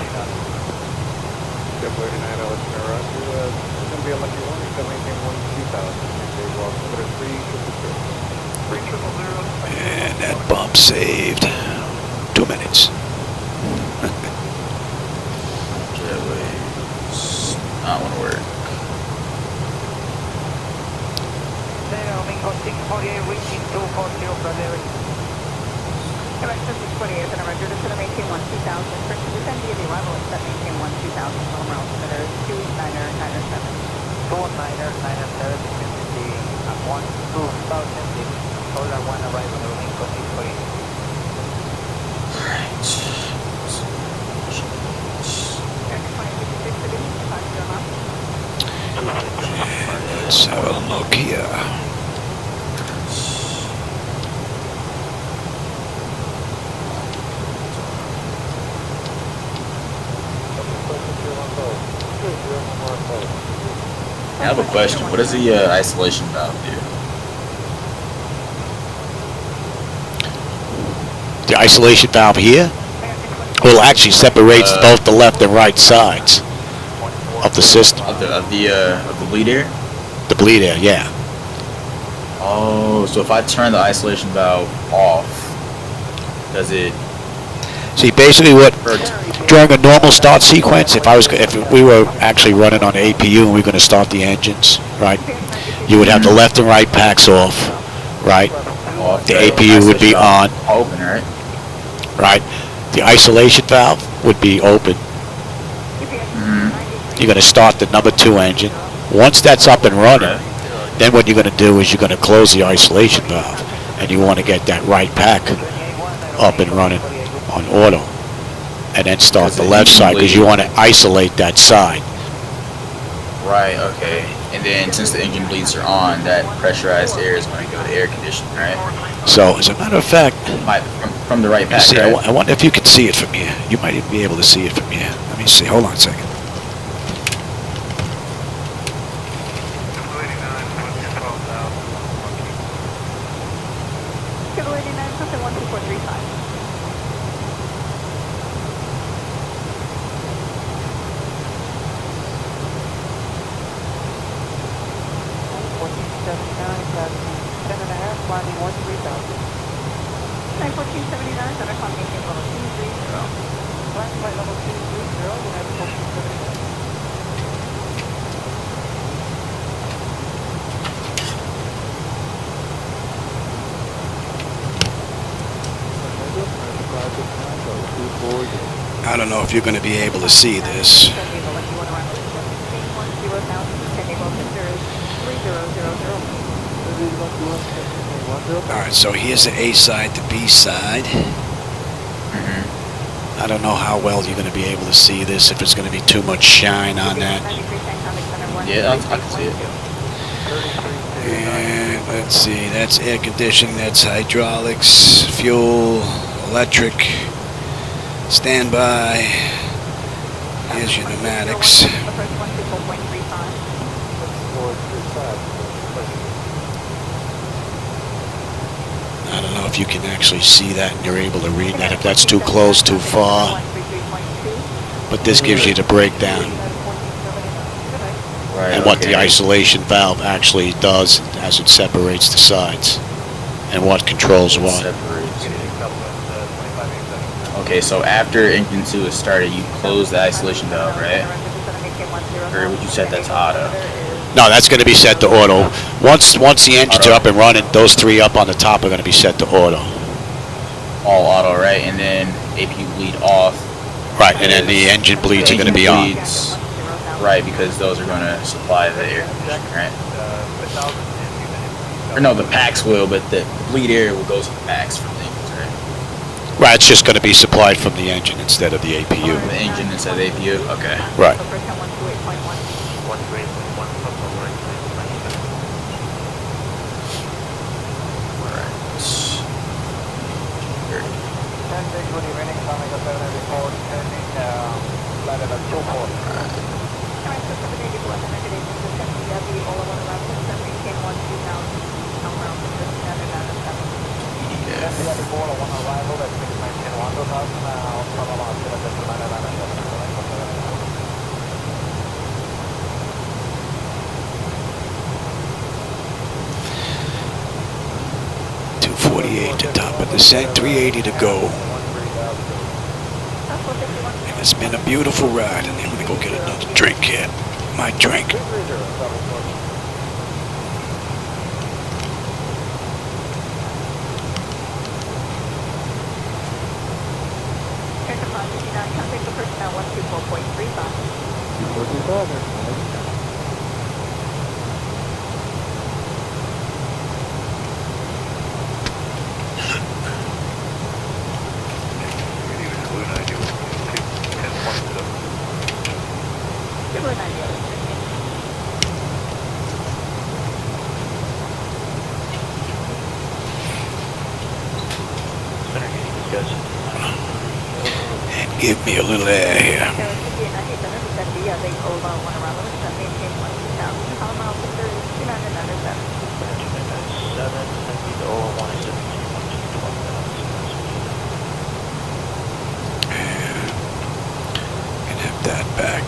Double 89 altimeter Roger. It's going to be a Lucky One. It's going to maintain 2000. San Diego altimeter 300. And that bump saved 2 minutes. Jetways. Not want to work. Domingo 648, reaching 240 brother. Direction 648 is Roger, this is going to maintain 12000. First, we send you the arrival, it's set maintain 12000. Normal altimeter 2997. 2997, vicinity at 12000. Solar 1 arrival, Domingo 648. Alright. Let's have a look here. I have a question. What does the isolation valve do? The isolation valve here will actually separate both the left and right sides of the system. Of the bleed air? The bleed air, yeah. Oh, so if I turn the isolation valve off, does it? See, basically what during a normal start sequence, if we were actually running on the APU and we were going to start the engines, right? You would have the left and right packs off, right? Off, The APU would be on, open, right? right? The isolation valve would be open. You're going to start the number 2 engine. Once that's up and running, then what you're going to do is you're going to close the isolation valve, and you want to get that right pack up and running on auto, and then start the left side because you want to isolate that side. Right, okay. And then since the engine bleeds are on, that pressurized air is going to go to air conditioning, right? So as a matter of fact, From the right pack, see, right? I wonder if you could see it from here. You might even be able to see it from here. Let me see. Hold on a second. Double 89, something 12435. Landing 13000. 91479, center con maintain level 230. Last flight level 230, United 1479. I don't know if you're going to be able to see this. All right, so here's the A side, the B side. I don't know how well you're going to be able to see this, if it's going to be too much shine on that. Yeah, I can see it. And let's see, that's air conditioning, that's hydraulics, fuel, electric, standby. Here's your pneumatics. I don't know if you can actually see that and you're able to read that, if that's too close, too far. But this gives you the breakdown Right. and what the isolation valve actually does as it separates the sides and what controls what. Separates. Okay, so after engine 2 is started, you close the isolation valve, right? Or would you set that to auto? No, that's going to be set to auto. Once the engines are up and running, those three up on the top are going to be set to auto. All auto, right? And then APU bleed off. Right, and then the engine bleeds are going to be on. Right, because those are going to supply the air conditioning, right? Or no, the packs will, but the bleed air will go to the packs from the engines, right? Right, it's just going to be supplied from the engine instead of the APU. The engine instead of the APU? Okay. Right. To top of the set, 380 to go. And it's been a beautiful ride. And I'm going to go get another drink here. My drink. And give me a little air here. And have that back.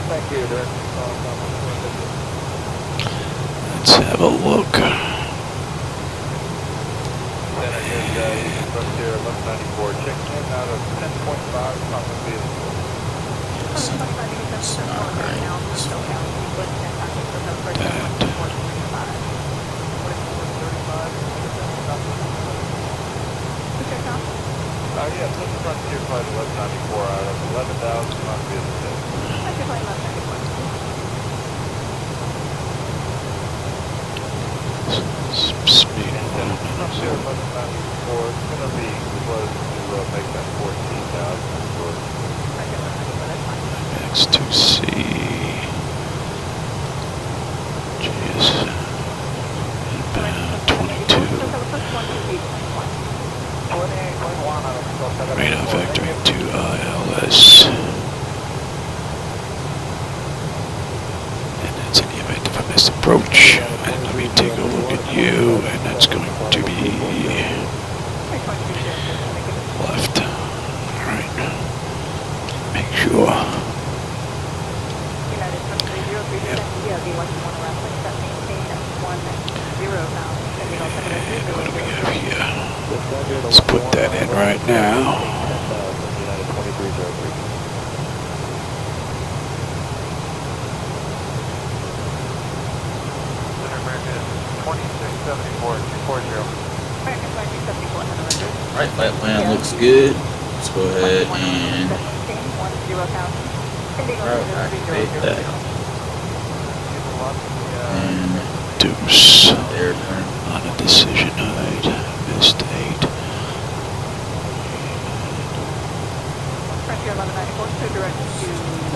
Thank you, Dirk. Let's have a look. Then I did Frontier 1194, checked in out of 10.5 Papa vehicle. Yeah, Frontier flight 1194 out of 11,000 Papa vehicle. Speed. Frontier 1194 is going to be close to make that 14,000 for X2C. Jeez. Inbound 22. Radar vectoring to ILS. And that's in the event of a misapproach. And let me take a look at you, and that's going to be left. Alright. Make sure. And what do we have here? Let's put that in right now. Right, flight plan looks good. Let's go ahead and activate that. And Deuce. air turn. On a decision height. Missed 8.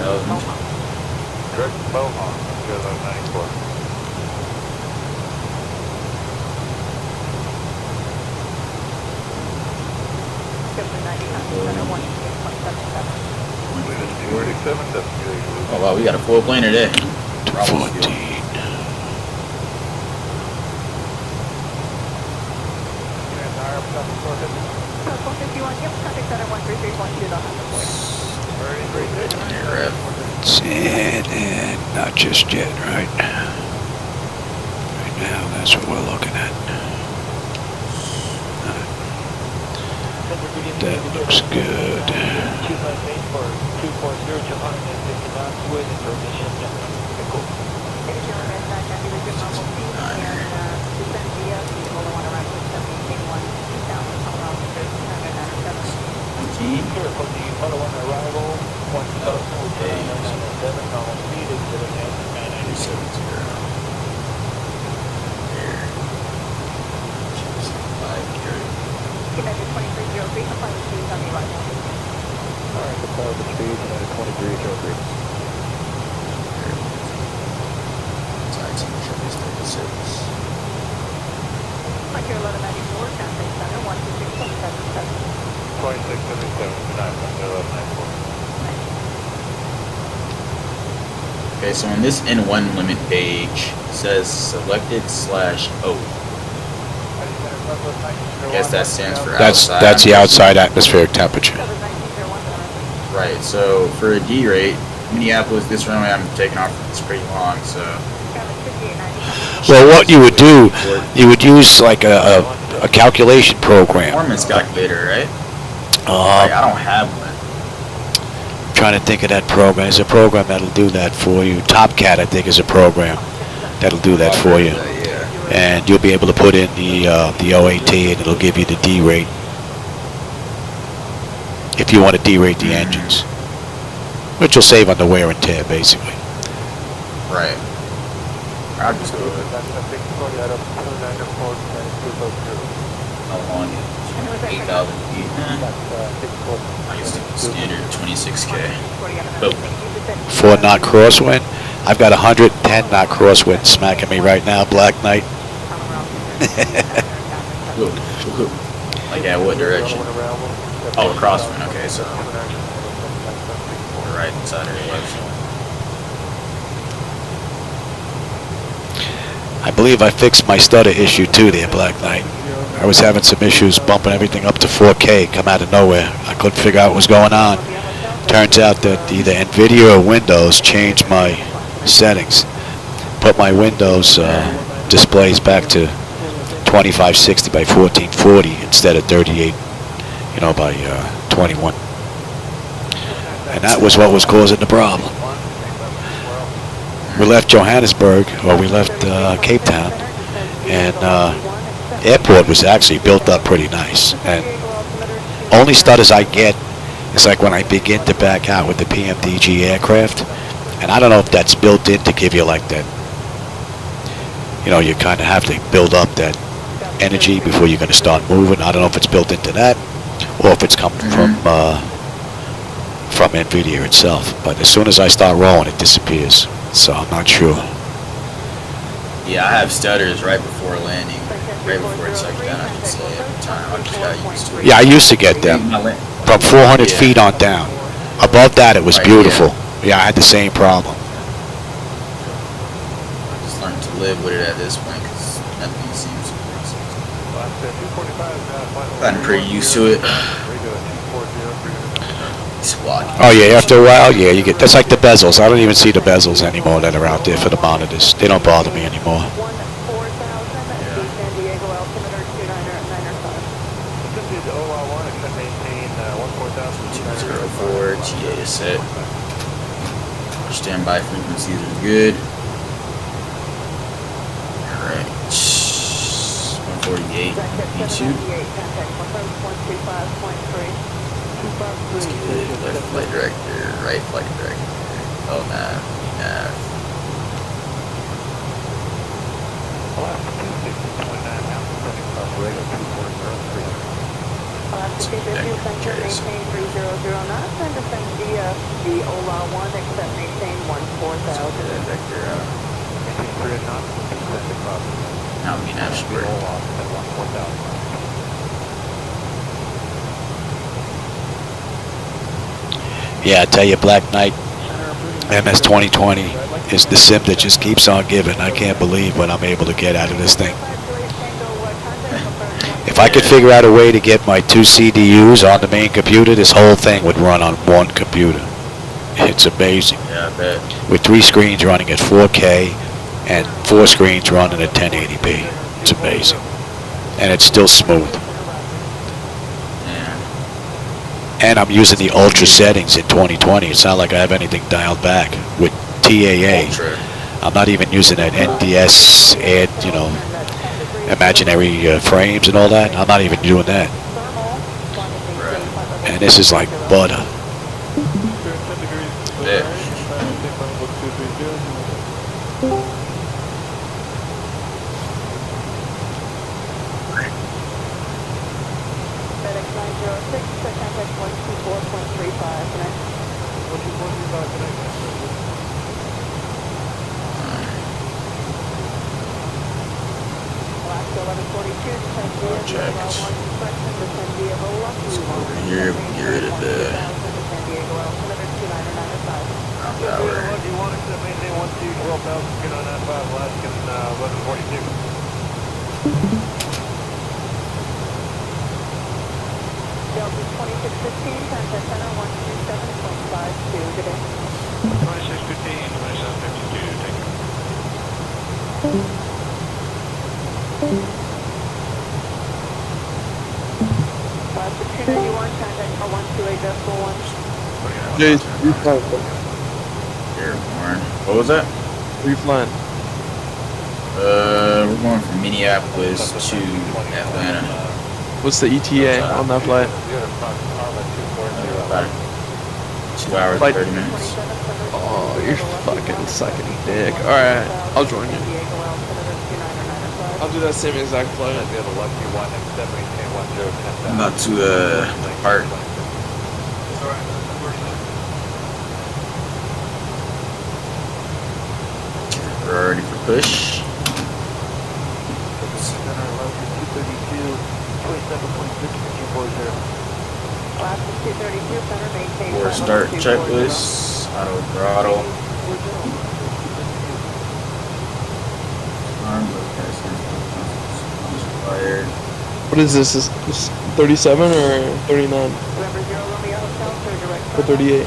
Direct Mohawk, go to 94. Oh wow, we got a full plane today. 214. It's in and not just yet, right? Right now, that's what we're looking at. That looks good. 258 for 240 Johannesburg, 50 knots with permission. Cool. Alright, deployable speed, United 2303. Micro 1194, Cafe Center, 126.77. 2677, Okay, so on this N1 limit page it says selected/O. I guess that stands for outside. That's the outside atmospheric temperature. Right, so for a D rate, Minneapolis, this runway I'm taking off, it's pretty long, so. Well, what you would do, you would use like a calculation program. Performance calculator, right? Like, I don't have one. Trying to think of that program. There's a program that'll do that for you. TopCat, I think, is a program that'll do that for you. And you'll be able to put in the OAT, and it'll give you the D rate if you want to D-rate the engines, which will save on the wear and tear, basically. Right. I'll just go with it. How long is it? 8,000 feet? I guess the standard 26K. Oh. 4-knot crosswind. I've got 110-knot crosswind smacking me right now, Black Knight. Like at what direction? Oh, crosswind. Okay, so the right side or left. I believe I fixed my stutter issue too there, Black Knight. I was having some issues bumping everything up to 4K, come out of nowhere. I couldn't figure out what was going on. Turns out that either NVIDIA or Windows changed my settings. Put my Windows displays back to 2560 by 1440 instead of 38, by 21. And that was what was causing the problem. We left Johannesburg, or we left Capetown, and airport was actually built up pretty nice. And only stutters I get is like when I begin to back out with the PMDG aircraft, and I don't know if that's built in to give you like that. You kind of have to build up that energy before you're going to start moving. I don't know if it's built into that, or if it's coming from NVIDIA itself. But as soon as I start rolling, it disappears. So I'm not sure. Yeah, I have stutters right before landing, right before it's like down, I should say, every time. I just got used to it. Yeah, I used to get them from 400 feet on down. Above that, it was beautiful. Yeah, I had the same problem. I just learned to live with it at this point because nothing seems gotten pretty used to it. Oh yeah, after a while, yeah, you get. That's like the bezels. I don't even see the bezels anymore that are out there for the monitors. They don't bother me anymore. 204 TA is set. Standby frequencies are good. Alright. 148 V2. Let's get it. Left flight director, right flight director. Oh, nav. maintain 3009, and descend via the OLA 1, except maintain 14,000. Maintain 3 knots, descend across. Now we have Spur. At 14,000. Yeah, I tell you, Black Knight MS 2020 is the sim that just keeps on giving. I can't believe what I'm able to get out of this thing. If I could figure out a way to get my 2 CDUs on the main computer, this whole thing would run on one computer. It's amazing. Yeah, I bet. With 3 screens running at 4K and 4 screens running at 1080p. It's amazing. And it's still smooth. And I'm using the ultra settings in 2020. It's not like I have anything dialed back with TAA. Ultra. I'm not even using that NDS add, you know, imaginary frames and all that. I'm not even doing that. Right. And this is like butter. Yeah. Checked. Let's go over here, get rid of the power. Do you want us to maintain 12,000, get on that 5, Alaskan 1142? Delta 2615, contact center 127.52, good day. 2615, 2752, take care. Last 291, contact 128.1. Jay, you flying? Airborne. What was that? Where you flying? We're going from Minneapolis to Atlanta. What's the ETA on that flight? About 2 hours, Flight- 30 minutes. Oh, you're fucking sucking dick. Alright, I'll join you. I'll do that same exact flight. I'm about to depart. We're ready for push. For start checklist, auto throttle. Fired. What is this? Is this 37 or 39? Or 38?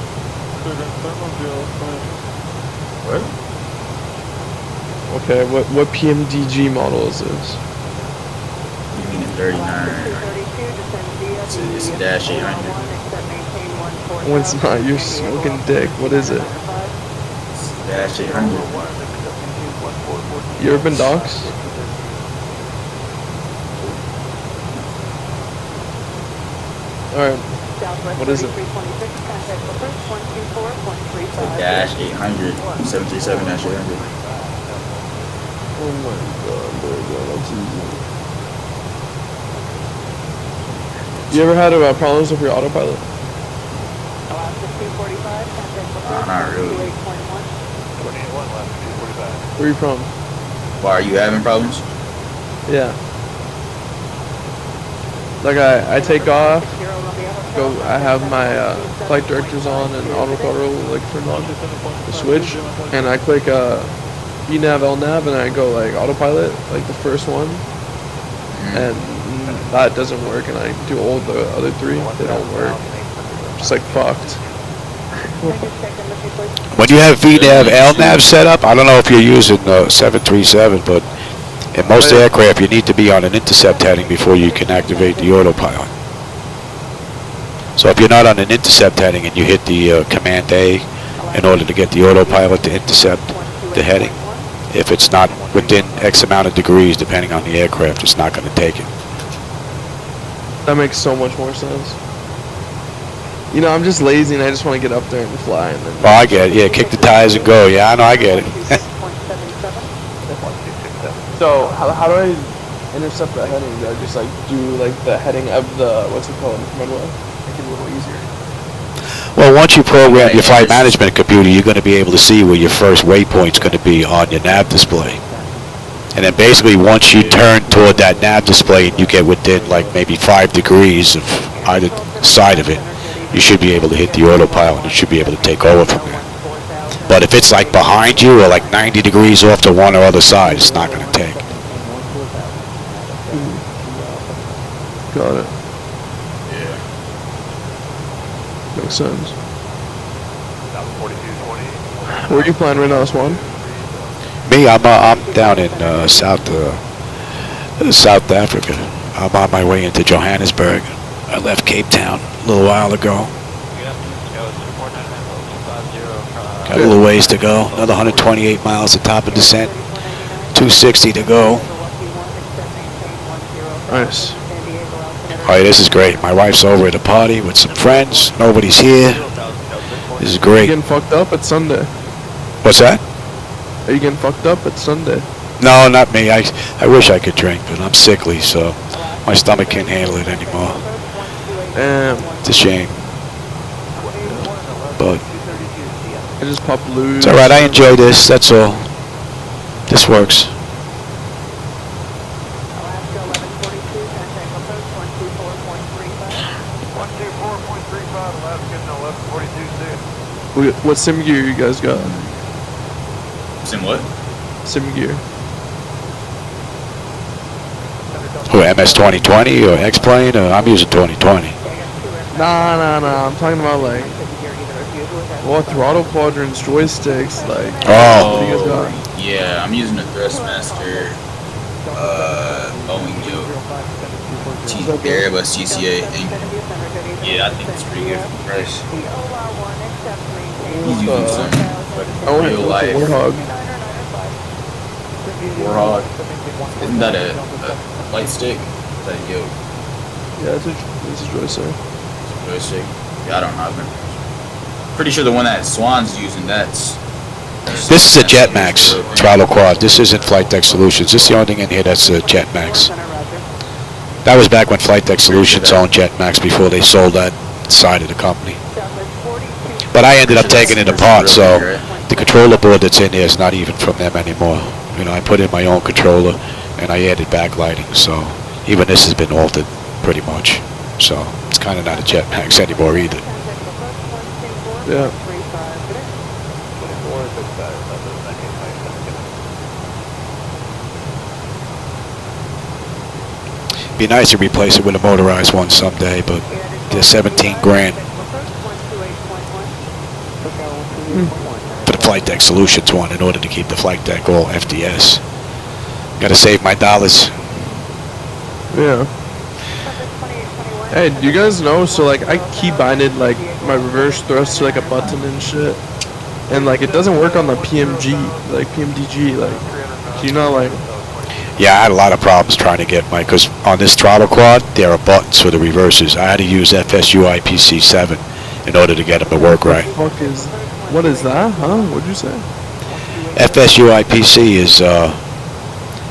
What? Okay, what PMDG model is this? You mean a 39? It's a dash 800. Oh, it's not. You're smoking dick. What is it? It's a dash 800. You ever been doxxed? Alright. What is it? It's a dash 800. 737 dash 800. Oh my god, that's easy. You ever had problems with your autopilot? Not really. Where are you from? Why are you having problems? Yeah. Like I take off, I have my flight directors on and auto throttle like turned on, the switch, and I click ENAV, LNAV, and I go like autopilot, like the first one, and that doesn't work, and I do all the other 3, they don't work. Just like fucked. When you have VNAV, LNAV set up, I don't know if you're using 737, but in most aircraft you need to be on an intercept heading before you can activate the autopilot. So if you're not on an intercept heading and you hit the Command A in order to get the autopilot to intercept the heading, if it's not within X amount of degrees, depending on the aircraft, it's not going to take it. That makes so much more sense. You know, I'm just lazy and I just want to get up there and fly. And then Oh, I get it. Yeah, kick the tires and go. Yeah, I know, I get it. So how do I intercept the heading, do I just like do like the heading of the what's it called runway? Make it a little easier. Well, once you program your flight management computer, you're going to be able to see where your first waypoint's going to be on your nav display. And then basically once you turn toward that nav display and you get within like maybe 5 degrees of either side of it, you should be able to hit the autopilot and it should be able to take over from there. But if it's like behind you or like 90 degrees off to one or other side, it's not going to take. Got it. Yeah. Makes sense. Where are you flying right now, Swan? Me, I'm down in South Africa. I'm on my way into Johannesburg. I left Capetown a little while ago. Got a little ways to go. Another 128 miles to top of descent. 260 to go. Nice. All right, this is great. My wife's over at a party with some friends. Nobody's here. This is You great. getting fucked up? It's Sunday. What's that? Are you getting fucked up? It's Sunday. No, not me. I wish I could drink, but I'm sickly, so my stomach can't handle it anymore. It's a shame. But I just popped loose. it's all right. I enjoy this. That's all. This works. What sim gear you guys got? Sim what? Sim gear. Who, MS 2020 or X-Plane? I'm using 2020. Nah. I'm talking about like, well, throttle quadrants, joysticks, like. Oh. What do you guys got? Yeah, I'm using a Thrustmaster Boeing yoke. Airbus GCA. Yeah, I think it's pretty good for the price. He's using some real life Warthog. Warthog. Isn't that a light stick? Is that a yoke? Yeah, it's a joystick. Joystick? Yeah, I don't know. I've been pretty sure the one that Swan's using, that's... This is a Jetmax throttle quad. This isn't Flight Deck Solutions. This is the only thing in here that's a Jetmax. That was back when Flight Deck Solutions owned Jetmax before they sold that side of the company. But I ended up taking it apart, so the controller board that's in here is not even from them anymore. You know, I put in my own controller and I added backlighting, so even this has been altered pretty much. So it's kind of not a Jetmax anymore either. Yeah. Be nice to replace it with a motorized one someday, but they're 17 grand for the Flight Deck Solutions one in order to keep the Flight Deck all FDS. Gotta save my dollars. Yeah. Hey, do you guys know? So like, I key binded like my reverse thrust to like a button and shit, and like it doesn't work on the PMDG. Like, do you know like? Yeah, I had a lot of problems trying to get my, because on this throttle quad, there are buttons for the reverses. I had to use FSU IPC7 in order to get them to work right. What is that, huh? What'd you say? FSU IPC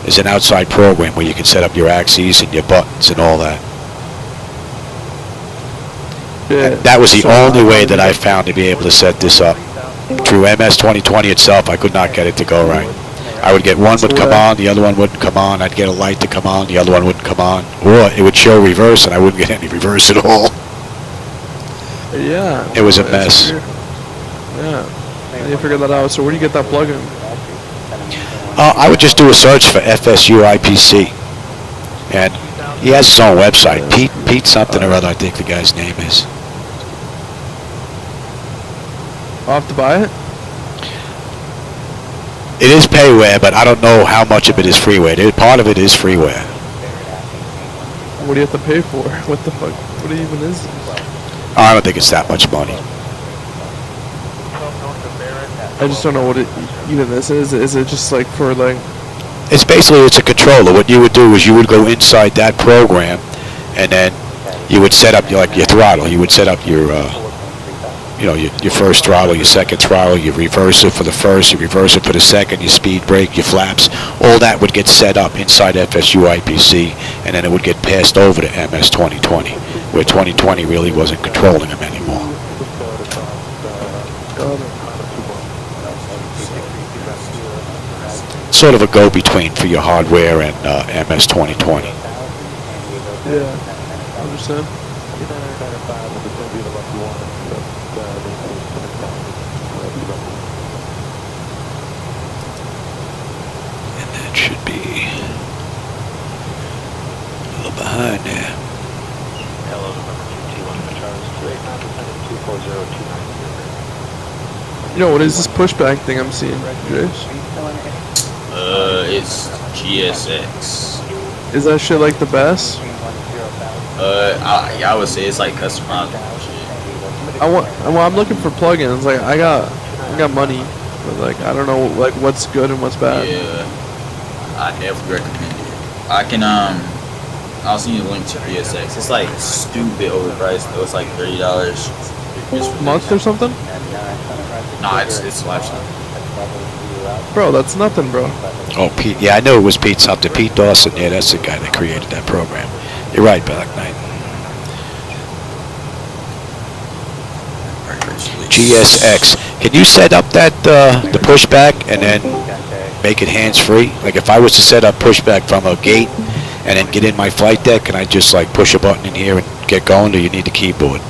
is an outside program where you can set up your axes and your buttons and all that. Yeah. That was the only way that I found to be able to set this up. Through MS 2020 itself, I could not get it to go right. I would get one would come on, the other one wouldn't come on. I'd get a light to come on, the other one wouldn't come on. Or it would show reverse and I wouldn't get any reverse at all. Yeah. It was a mess. Yeah. And you figured that out. So where do you get that plugin? I would just do a search for FSU IPC. And he has his own website. Pete something or other, I think the guy's name is. I'll have to buy it? It is payware, but I don't know how much of it is freeware. Part of it is freeware. What do you have to pay for? What the fuck? What even is this? I don't think it's that much money. I just don't know what it even this is. Is it just like for like? It's basically, it's a controller. What you would do is you would go inside that program, and then you would set up your throttle. You would set up your you know, your first throttle, your second throttle, you reverse it for the first, you reverse it for the second, your speed brake, your flaps, all that would get set up inside FSU IPC, and then it would get passed over to MS 2020, where 2020 really wasn't controlling them anymore. Sort of a go-between for your hardware and MS 2020. Yeah. Understand? And that should be a little behind there. Hello, November 221 Charles 289 You know, what is this pushback thing I'm seeing, Jace? It's GSX. Is that shit like the best? I would say it's like customizable shit. I'm looking for plugins. Like I got money, but like I don't know like what's good and what's bad. Yeah, I definitely recommend it. I can I'll send you a link to GSX. It's like stupid overpriced though. It's like $30 A month or something? Nah, it's lifestyle. Bro, that's nothing, bro. Oh, Pete. Yeah, I knew it was Pete something. Pete Dawson. Yeah, that's the guy that created that program. You're right, Black Knight. GSX. Can you set up that the pushback and then make it hands-free? Like if I was to set up pushback from a gate and then get in my flight deck, can I just like push a button in here and get going? Or you need the keyboard?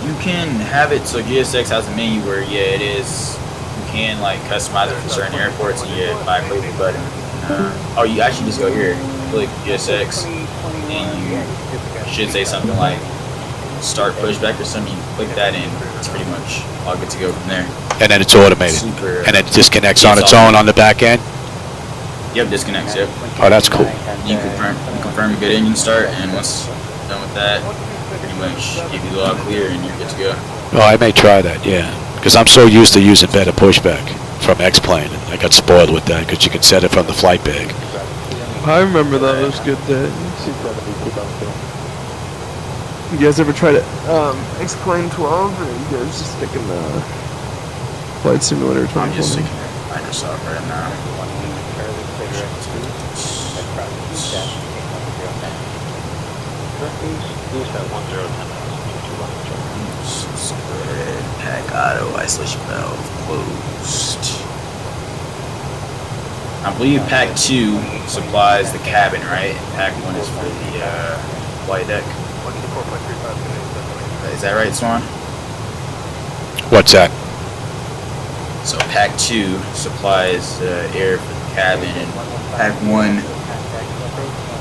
You can have it so GSX has a menu where it is. You can like customize it for certain airports and by clicking the button. Oh, you actually just go here, click GSX, and you should say something like start pushback or something. You click that and it's pretty much all good to go from there. And then it's automated. And it disconnects on its own on the back end? Yep, disconnects, yep. Oh, that's cool. You confirm your good engine start, and once done with that, pretty much give you the all clear and you're good to go. Oh, I may try that, yeah. Because I'm so used to using better pushback from X-Plane. And I got spoiled with that because you can set it from the flight bag. I remember those good days. You guys ever try to X-Plane 12, or you guys just sticking the Flight Simulator 2020? I'm just sticking Microsoft right now. Pack auto isolation valve closed. I believe pack 2 supplies the cabin, right? And pack 1 is for the flight deck. Is that right, Swan? What's that? So pack 2 supplies air for the cabin, and pack 1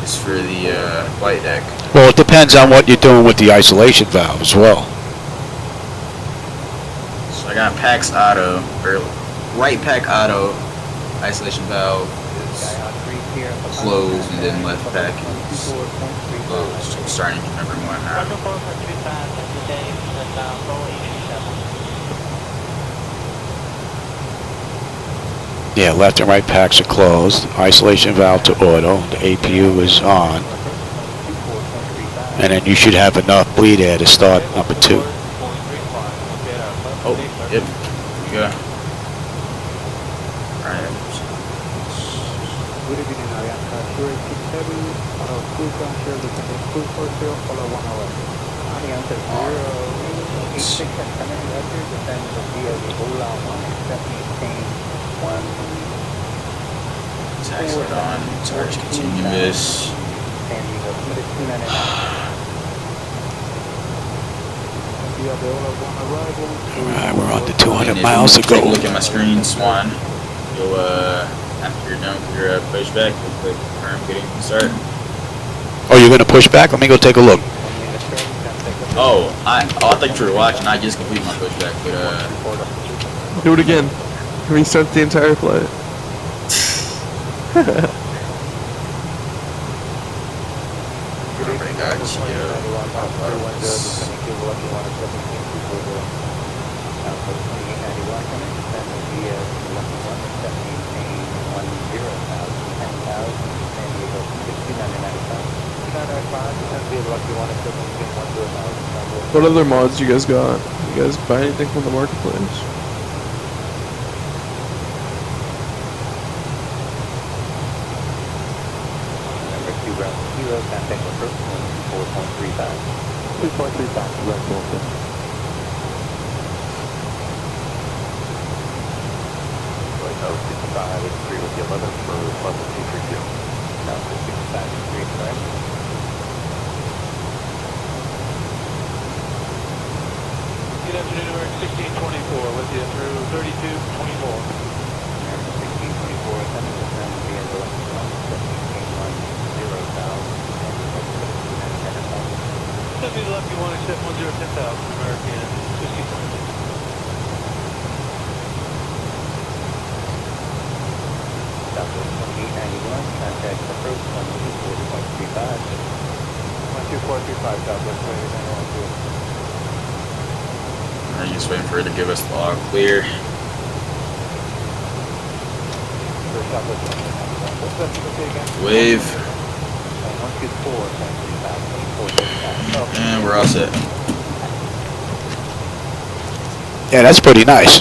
is for the flight deck. Well, it depends on what you're doing with the isolation valve as well. So I got packs auto, or right pack auto, isolation valve is closed, and then left pack is closed. I'm starting to remember more now. Yeah, left and right packs are closed. Isolation valve to auto. The APU is on. And then you should have enough bleed air to start number 2. Oh, yep. Yeah. Alright. Good evening, Avianca 2867 on our cruise ground share descending cruise for 0, follow 1 hour. Avianca 086 and coming record, descend via the Ola 1, that maintain 1. Tax it on, charge continuous. Standing of committed 299. Via the Ola 1 arrival. Alright, we're on to 200 And if miles you to take a go. look at my screen, Swan, you'll, after you're done with your pushback, you'll click confirm getting start. Oh, you're going to push back? Let me go take a look. Oh, I thought you were watching. I just completed my pushback, but Do it again. Restart the entire flight. I got What other mods you guys got? You guys buy anything from the marketplace? Number 2 ground 0, contact approach 4.35. 2.35, right over. Right, 65 is 3 with the 11 for level 232. Now 65 is 3, correct? Good afternoon, American 1624 with you through 3224. American 1624, attendant to send via the 17 Send me the left, you want to accept 1010,000, American 1624. Southwest 2891, contact approach 124.35. 12435, Southwest 2891. I'm just waiting for her to give us the all clear. Wave. And we're all set. Yeah, that's pretty nice.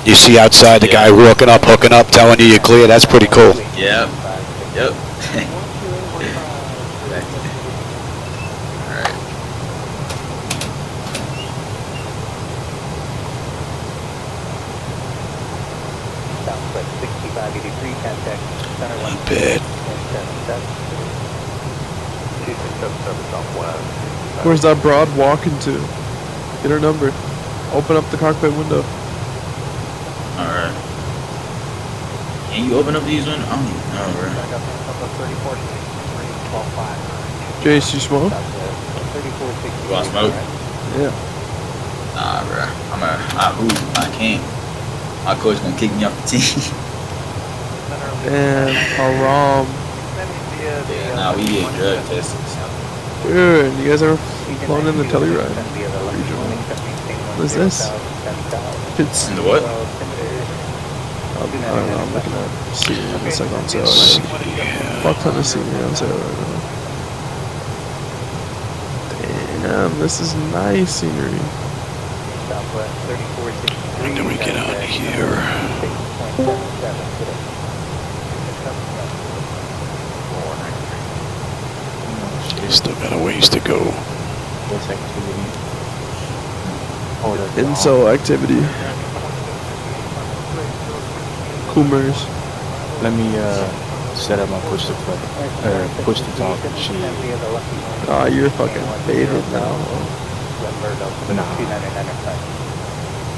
You see outside the guy hooking up, telling you you're clear. That's pretty cool. Yep. Yep. Southwest 6583, contact center 1. Not bad. 2677 Southwest. Where's that broad walking to? Get her number. Open up the cockpit window. Alright. Can you open up these ones? I don't even know, bro. Jace, you smoke? You want smoke? Yeah. Nah, bro. I can't. My coach gonna kick me off the team. Damn, haram. Yeah, nah, we get drug tested. Dude, you guys ever flown in the Telluride? What is this? It's In the what? I don't know, I'm looking at scenery. It's like on sale right now. Fuck ton of scenery on sale right now. Damn, this is nice scenery. When do we get out here? You still got a ways to go. Incel activity. Coomers. Let me set up my push to talk shit. Ah, you're fucking faded now. Nah.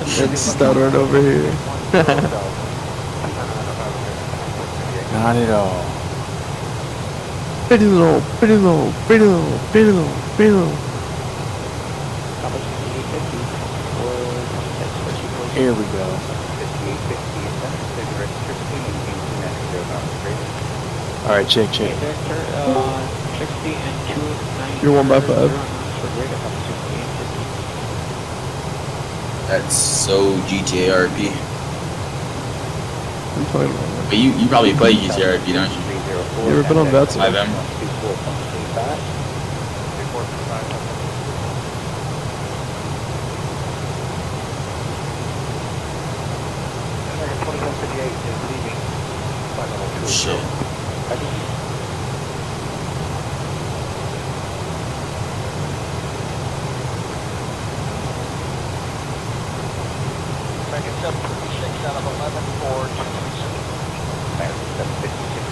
It's stuttering over here. Not at all. Pretty low, pretty low, pretty low, pretty low, pretty low. Here we go. Alright, check. You're 1x5. That's so GTARP. I'm playing right now. But you probably play GTARP, don't you? You ever been on VETS? 5M? Shit.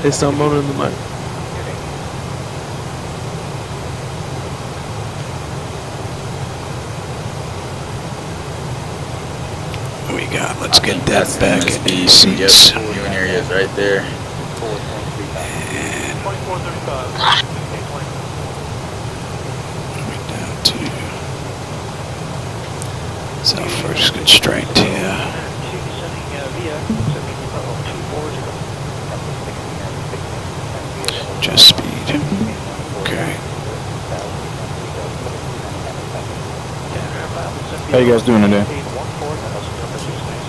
Hey, stop moaning in the mic. What we got? Let's get that back in these seats. Viewing areas right there. And 2435. coming down to South First Constraint here. Just speed. Okay. How you guys doing today?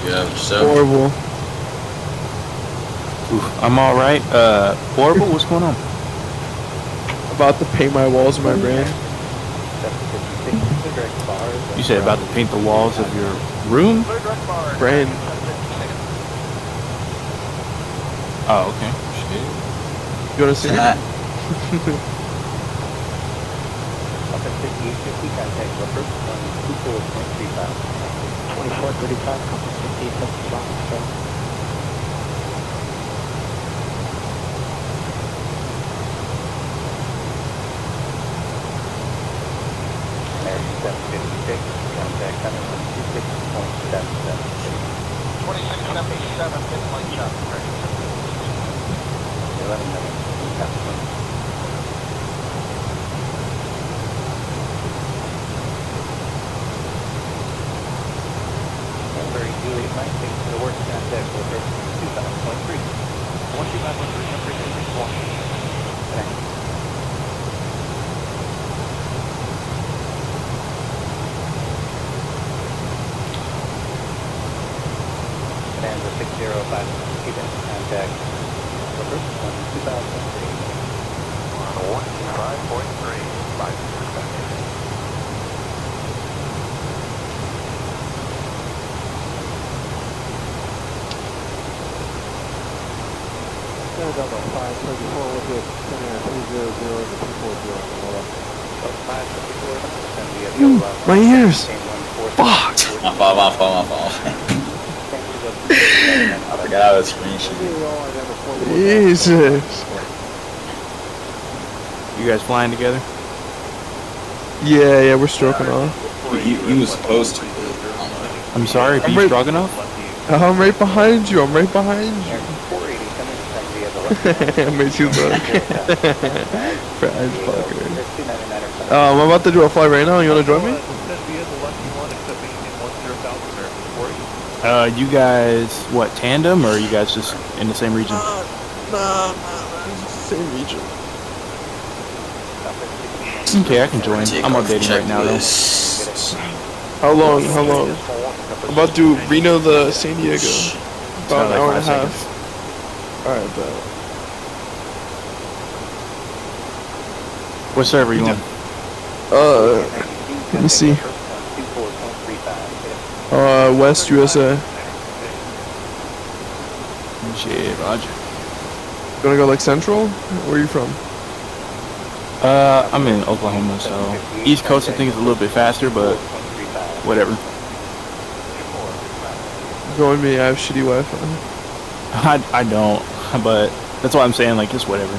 Yeah, so. Horrible. Oof, I'm alright. Horrible? What's going on? About to paint my walls in my brain. You said about to paint the walls of your room? Brain. Oh, okay. You wanna see it? Up at 5850, contact Clipper, 124.35. 2435, 5850, Johannesburg. American 756, contact Hunter 126.77. 2677, mid-flight shot, correct. 11 minutes, Capetown. Very Juliet 9, thanks for the work, contact Clipper, 2000.3. 12513, number 261. And the 605, keep in contact Clipper, 2003. 125.3, 5%. Double 534 with you, 300 to 240. My ears. Fuck. My fault. I forgot I was screenshotting. Jesus. You guys flying together? Yeah, we're stroking off. You was supposed to. I'm sorry, beef stroganoff? I'm right behind you. I'm right behind you. Makes you look. Fried fucker. I'm about to do a fly right now. You wanna join me? You guys, what, tandem, or are you guys just in the same region? Nah, same region. Okay, I can join. I'm updating right now, though. How long? I'm about to do Reno to San Diego. About an hour and a half. Alright, bet. What server you on? Let me see. West USA. Shit, Roger. You wanna go like Central? Where are you from? I'm in Oklahoma, so East Coast I think is a little bit faster, but whatever. Join me, I have shitty Wi-Fi. I don't, but that's why I'm saying, like, just whatever.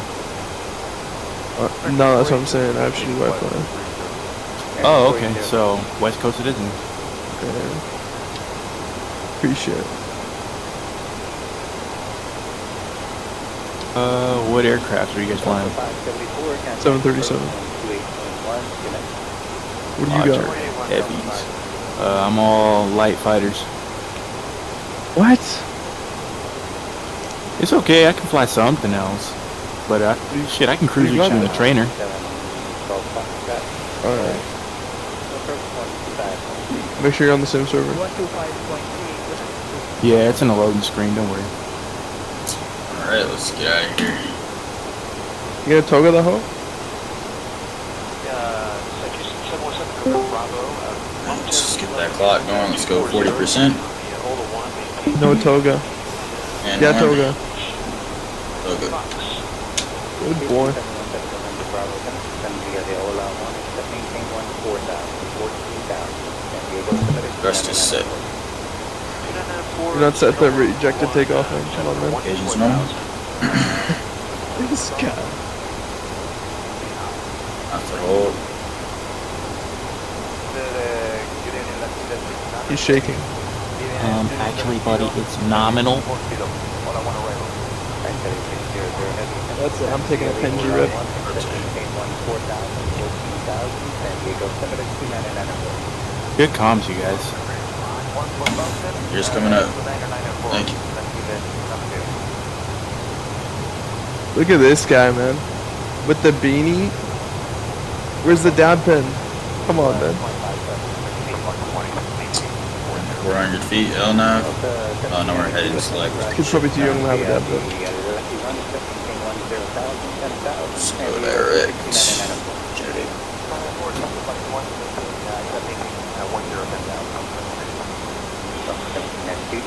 No, that's what I'm saying, I have shitty Wi-Fi. Oh, okay, so West Coast it isn't. Yeah. Appreciate it. What aircraft are you guys flying? 737. What do you got? Heavies. I'm all light fighters. What? It's okay, I can fly something else. But I can cruise with you in the trainer. Alright. Make sure you're on the same server. Yeah, it's in a loading screen, don't worry. Alright, let's get out of here. You gonna toga the hoe? Let's get that clock going. Let's go 40%. No toga. And Yeah, more. toga. Toga. Good boy. Rest is set. You're not set to rejected takeoff, man. Come on, man. Occasion's normal. This guy. After hold. He's shaking. Actually, buddy, it's nominal. That's it. I'm taking a Penji rip. Good comms, you guys. Yours coming up. Thank you. Look at this guy, man. With the beanie. Where's the dab pin? Come on, man. 400 feet, L9. Oh no, we're heading to select. He's probably too young to have a dab pin. Let's go direct.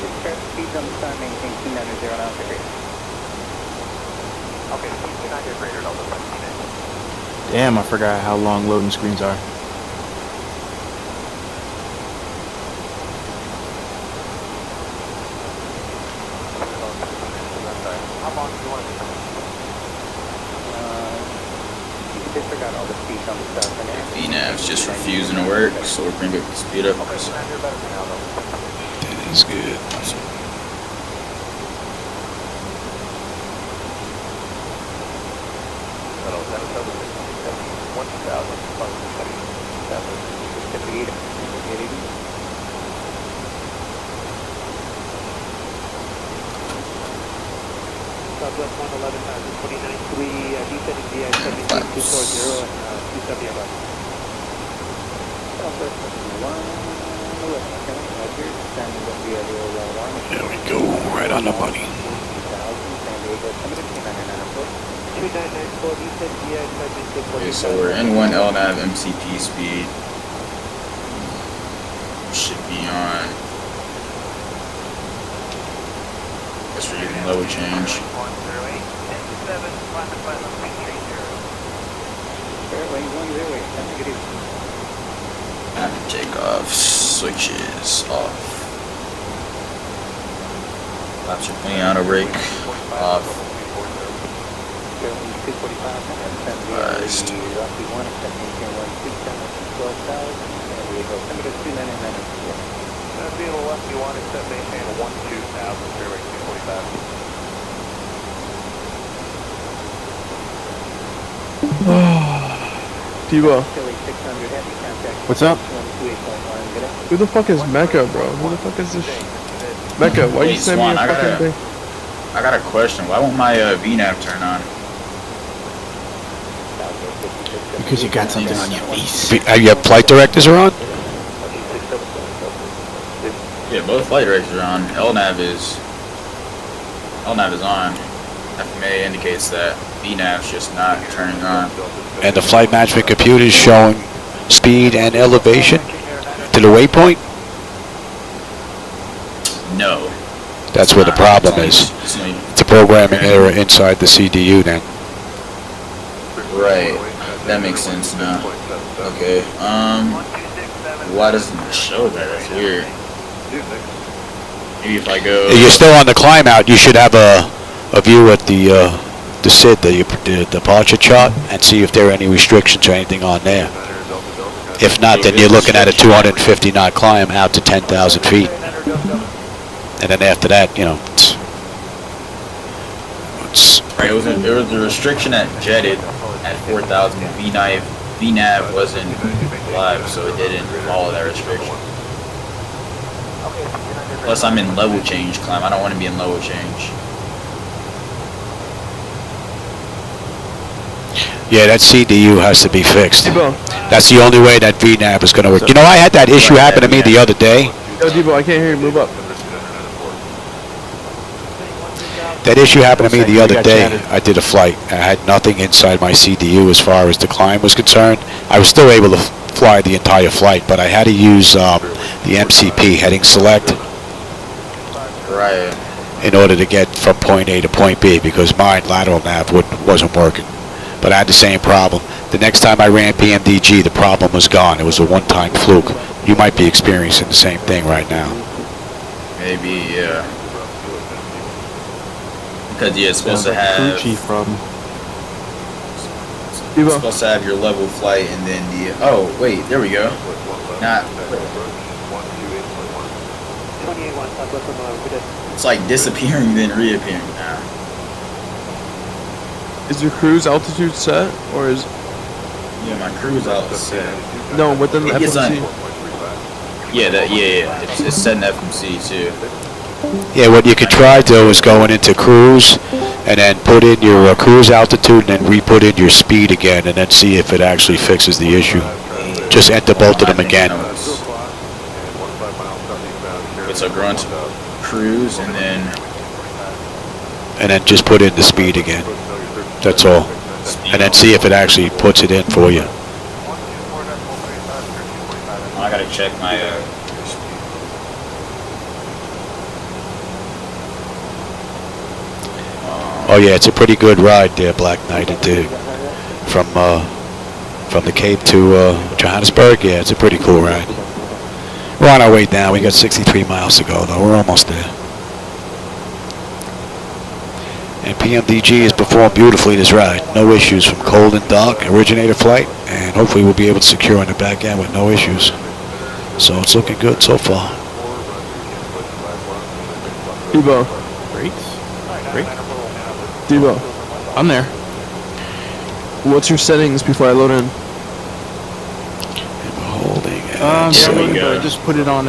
Speeds on the sun, maintain 290 on South Aferica. Okay, speed 290 greater, Delta 15. Damn, I forgot how long loading screens are. How long do you want to be? You disregard all the speeds on the stuff. VNAV's just refusing to work, so we're bringing the speed up. Okay, 290 better for now, though. That is good. That'll 1,000 plus 58. Southwest 111, 29.3, descending VI 78240 and 270 above. Southwest 111, Roger. Send the VA There we go. Right on the money. 2,000, San Diego, Limited, 299 2994, descending VI 78240. Okay, so we're in 1 LNAV MCP speed. Should be on. Guess we're getting level change. 108, 10-7, classified on 330. Fairway 108, negative. Takeoff switches off. Laps are plenty on a brake. Off. Fairway 245, send the Biased. roughly 1, accepting 12,000, San Diego, Limited, 299. Be a little left, you want to set maintain 12,000, fairway 245. Tebow, Philly 600, heavy contact. What's up? 128.1, good. who the fuck is Mecca, bro? Who the fuck is this? Mecca, why you Wait, send me Swan, a I fucking gotta- thing? I got a question. Why won't my VNAV turn on? Because you got something on your face. Your flight directives are on? Yeah, both flight directors are on. LNAV is on. FMA indicates that VNAV's just not turning on. And the flight management computer is showing speed and elevation to the waypoint? No. That's where the problem is. It's only- It's a programming error inside the CDU then. Right. That makes sense now. Okay. Why doesn't it show that? That's weird. Maybe if I go. You're still on the climb out. You should have a view at the SID, the departure chart, and see if there are any restrictions or anything on there. If not, then you're looking at a 250 knot climb out to 10,000 feet. And then after that, you know, it's Right, it was a restriction at jetted at 4,000. VNAV wasn't live, so it didn't follow that restriction. Plus, I'm in level change climb. I don't want to be in level change. yeah, that CDU has to be fixed. Tebow, That's the only way that VNAV is going to work. You know, I had that issue happen to me the other day. yo, Tebow, I can't hear you. Move up. That issue happened to me the other day. I did a flight. I had nothing inside my CDU as far as the climb was concerned. I was still able to fly the entire flight, but I had to use the MCP heading select Right. in order to get from point A to point B because mine lateral nav wasn't working. But I had the same problem. The next time I ran PMDG, the problem was gone. It was a one-time fluke. You might be experiencing the same thing right now. Maybe, yeah. Because yeah, it's supposed to Sounds like crew have chief problem. it's Tebow, supposed to have your level flight and then the wait, there we go. Not 28.1, Southwest 111, good. it's like disappearing then reappearing. Nah. is your cruise altitude set or is Yeah, my cruise out set. no within the It's on- FMC? Yeah, it's set in FMC too. Yeah, what you could try though is going into cruise and then put in your cruise altitude and then re-put in your speed again and then see if it actually fixes the issue. Just enter both of them again. Okay, so go into cruise and then just put in the speed again. That's all. And then see if it actually puts it in for you. I gotta check my Oh yeah, it's a pretty good ride there, Black Knight, from the Cape to Johannesburg. Yeah, it's a pretty cool ride. We're on our way down. We got 63 miles to go, though. We're almost there. And PMDG has performed beautifully this ride. No issues from cold and dark, originator flight, and hopefully we'll be able to secure on the back end with no issues. So it's looking good so far. Debo. Brakes? Brake? Debo. I'm there. What's your settings before I load in? And we're holding. There we go. Just put it on,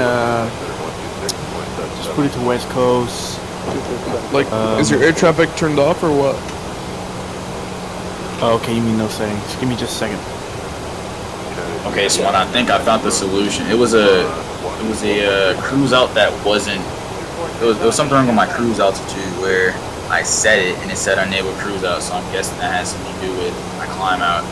just put it to West Coast. Like, is your air traffic turned off or what? Oh, okay, you mean no settings. Give me just a second. Okay, so when I think I found the solution, it was a cruise out that wasn't. There was something wrong with my cruise altitude where I set it and it said unable cruise out. So I'm guessing that has something to do with my climb out.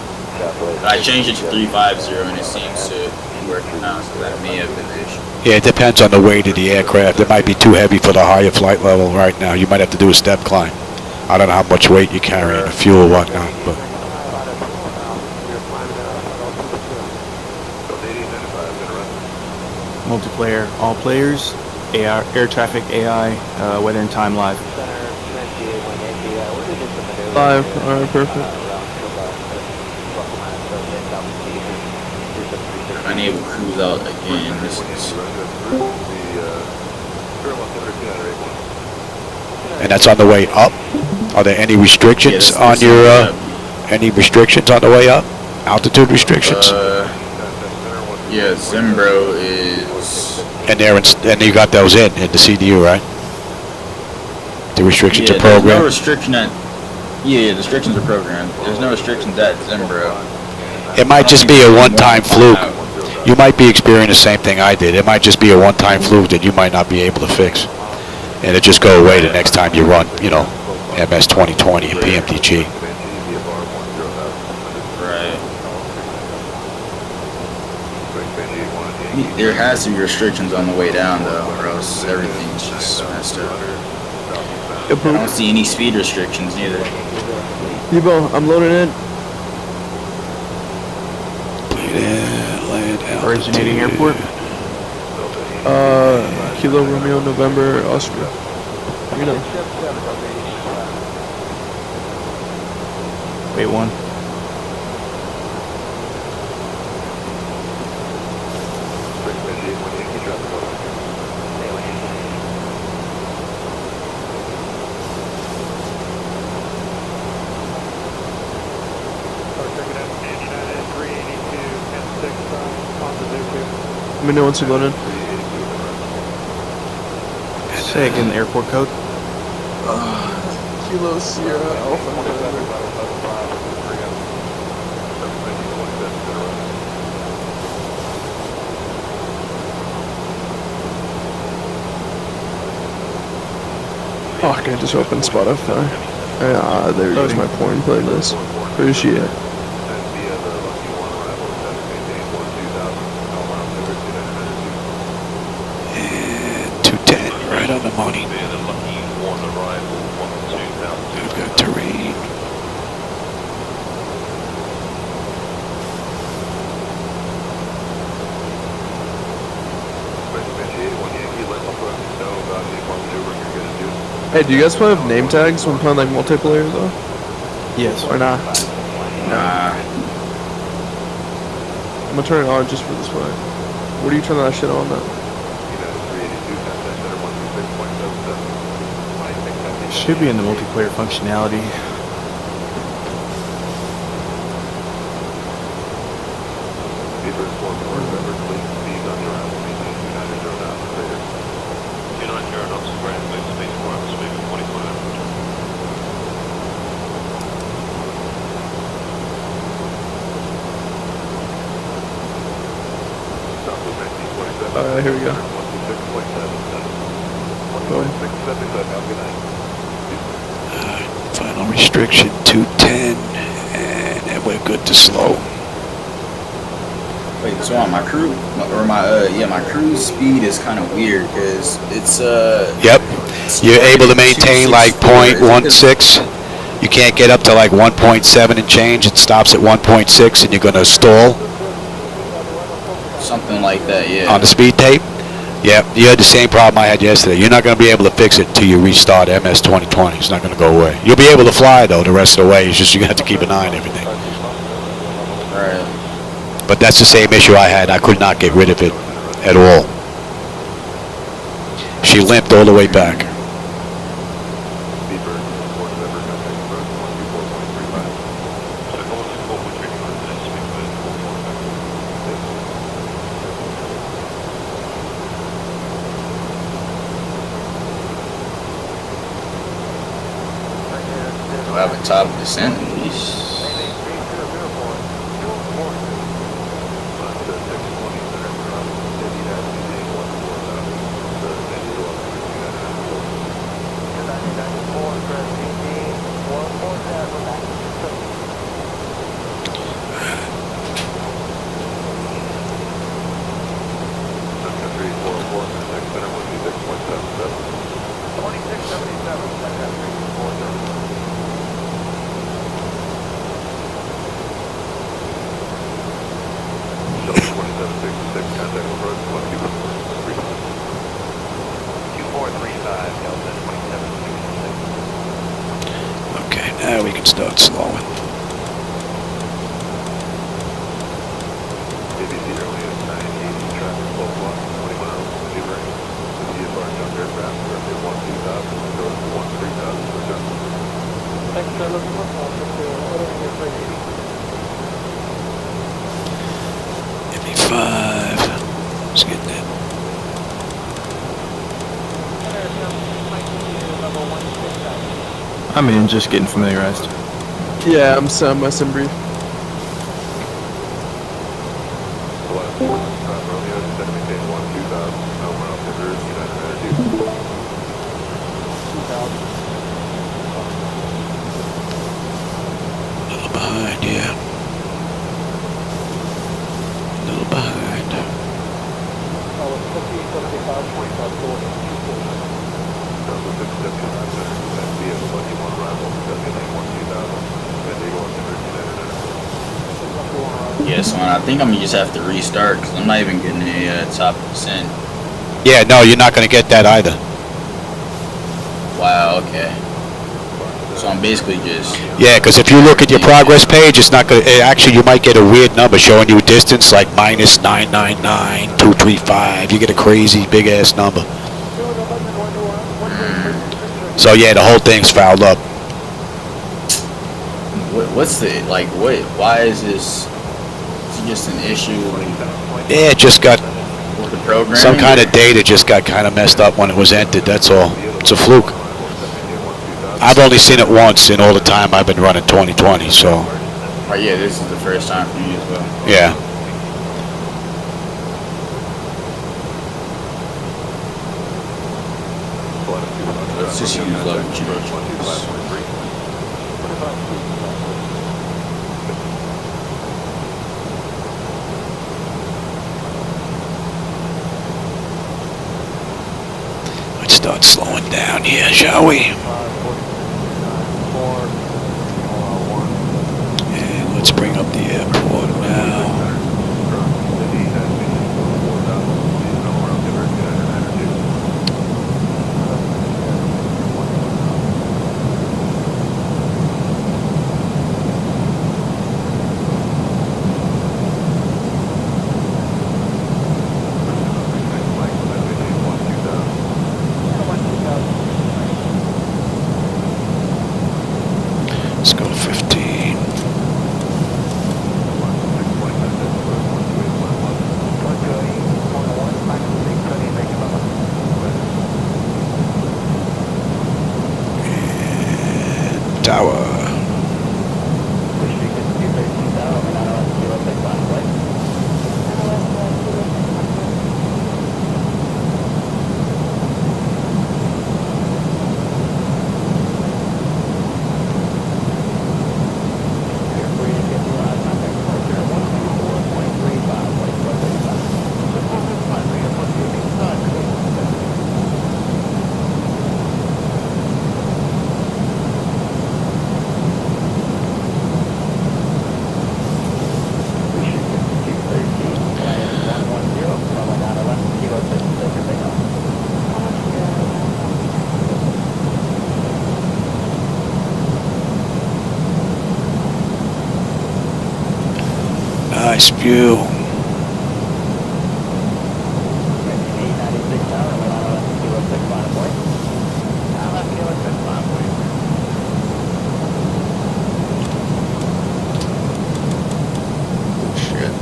But I changed it to 350 and it seems to be working now. So that may have been the issue. Yeah, it depends on the weight of the aircraft. It might be too heavy for the higher flight level right now. You might have to do a step climb. I don't know how much weight you carry and the fuel or whatnot, but. Multiplayer, all players, air traffic, AI, weather and time live. Live. Alright, perfect. Unable cruise out again. This is. And that's on the way up? Are there any restrictions Yes, on your, any restrictions on the way up? Altitude restrictions? Yeah, Zimbro is. And you got those in the CDU, right? The restrictions are There's programmed? no restriction at. Yeah, the restrictions are programmed. There's no restrictions at Zimbro. It might just be a one-time fluke. You might be experiencing the same thing I did. It might just be a one-time fluke that you might not be able to fix. And it just go away the next time you run, you know, MS 2020 and PMDG. Right. There has to be restrictions on the way down though, or else everything's just messed up. I don't see any speed restrictions either. Debo, I'm loading in. Originating airport. Kilo Romeo November Austria. You know. Wait, one. Let me know once you load in. Say again the airport code. Kilo Sierra Alpha November. Fuck, I just opened Spotify. There goes my porn playlist. Appreciate it. Right on the money. We've got terrain. Hey, do you guys play with name tags when playing like multiplayer though? Yes. Or not? Nah. I'm gonna turn it on just for this way. What do you turn that shit on then? Should be in the multiplayer functionality. Here we go. Final restriction 210, and then we're good to slow. Wait, so on my cruise, my cruise speed is kind of weird because it's Yep, you're able to maintain like 0.16. you can't get up to like 1.7 and change. It stops at 1.6 and you're going to stall Something like that, yeah. on the speed tape. Yeah, you had the same problem I had yesterday. You're not going to be able to fix it until you restart MS 2020. It's not going to go away. You'll be able to fly, though, the rest of the way. It's just you have to keep an eye on everything. Right. But that's the same issue I had. I could not get rid of it at all. She limped all the way back. Do I have a top descent? Yeesh. Okay, now we can start slowing. Give me 5. Let's get that. I'm in, just getting familiarized. Yeah, I'm sim brief. A little behind, yeah. A little behind. Yeah, so I think I'm gonna just have to restart because I'm not even getting a top descent. Yeah, no, you're not going to get that either. Wow, okay. So I'm basically just... Yeah, because if you look at your progress page, it's not going to... Actually, you might get a weird number showing you a distance like minus 999.235. You get a crazy big-ass number. So, yeah, the whole thing's fouled up. What's the... Like, what... Why is this... Is it just an issue with Yeah, it just got... the program? Some kind of data just got kind of messed up when it was entered, that's all. It's a fluke. I've only seen it once in all the time I've been running 2020, so... Oh, yeah, this is the first time for you as well. Yeah. Let's just use low change. Let's start slowing down here, shall we? And let's bring up the airport now. Let's go to 15. And tower. nice view. Shit.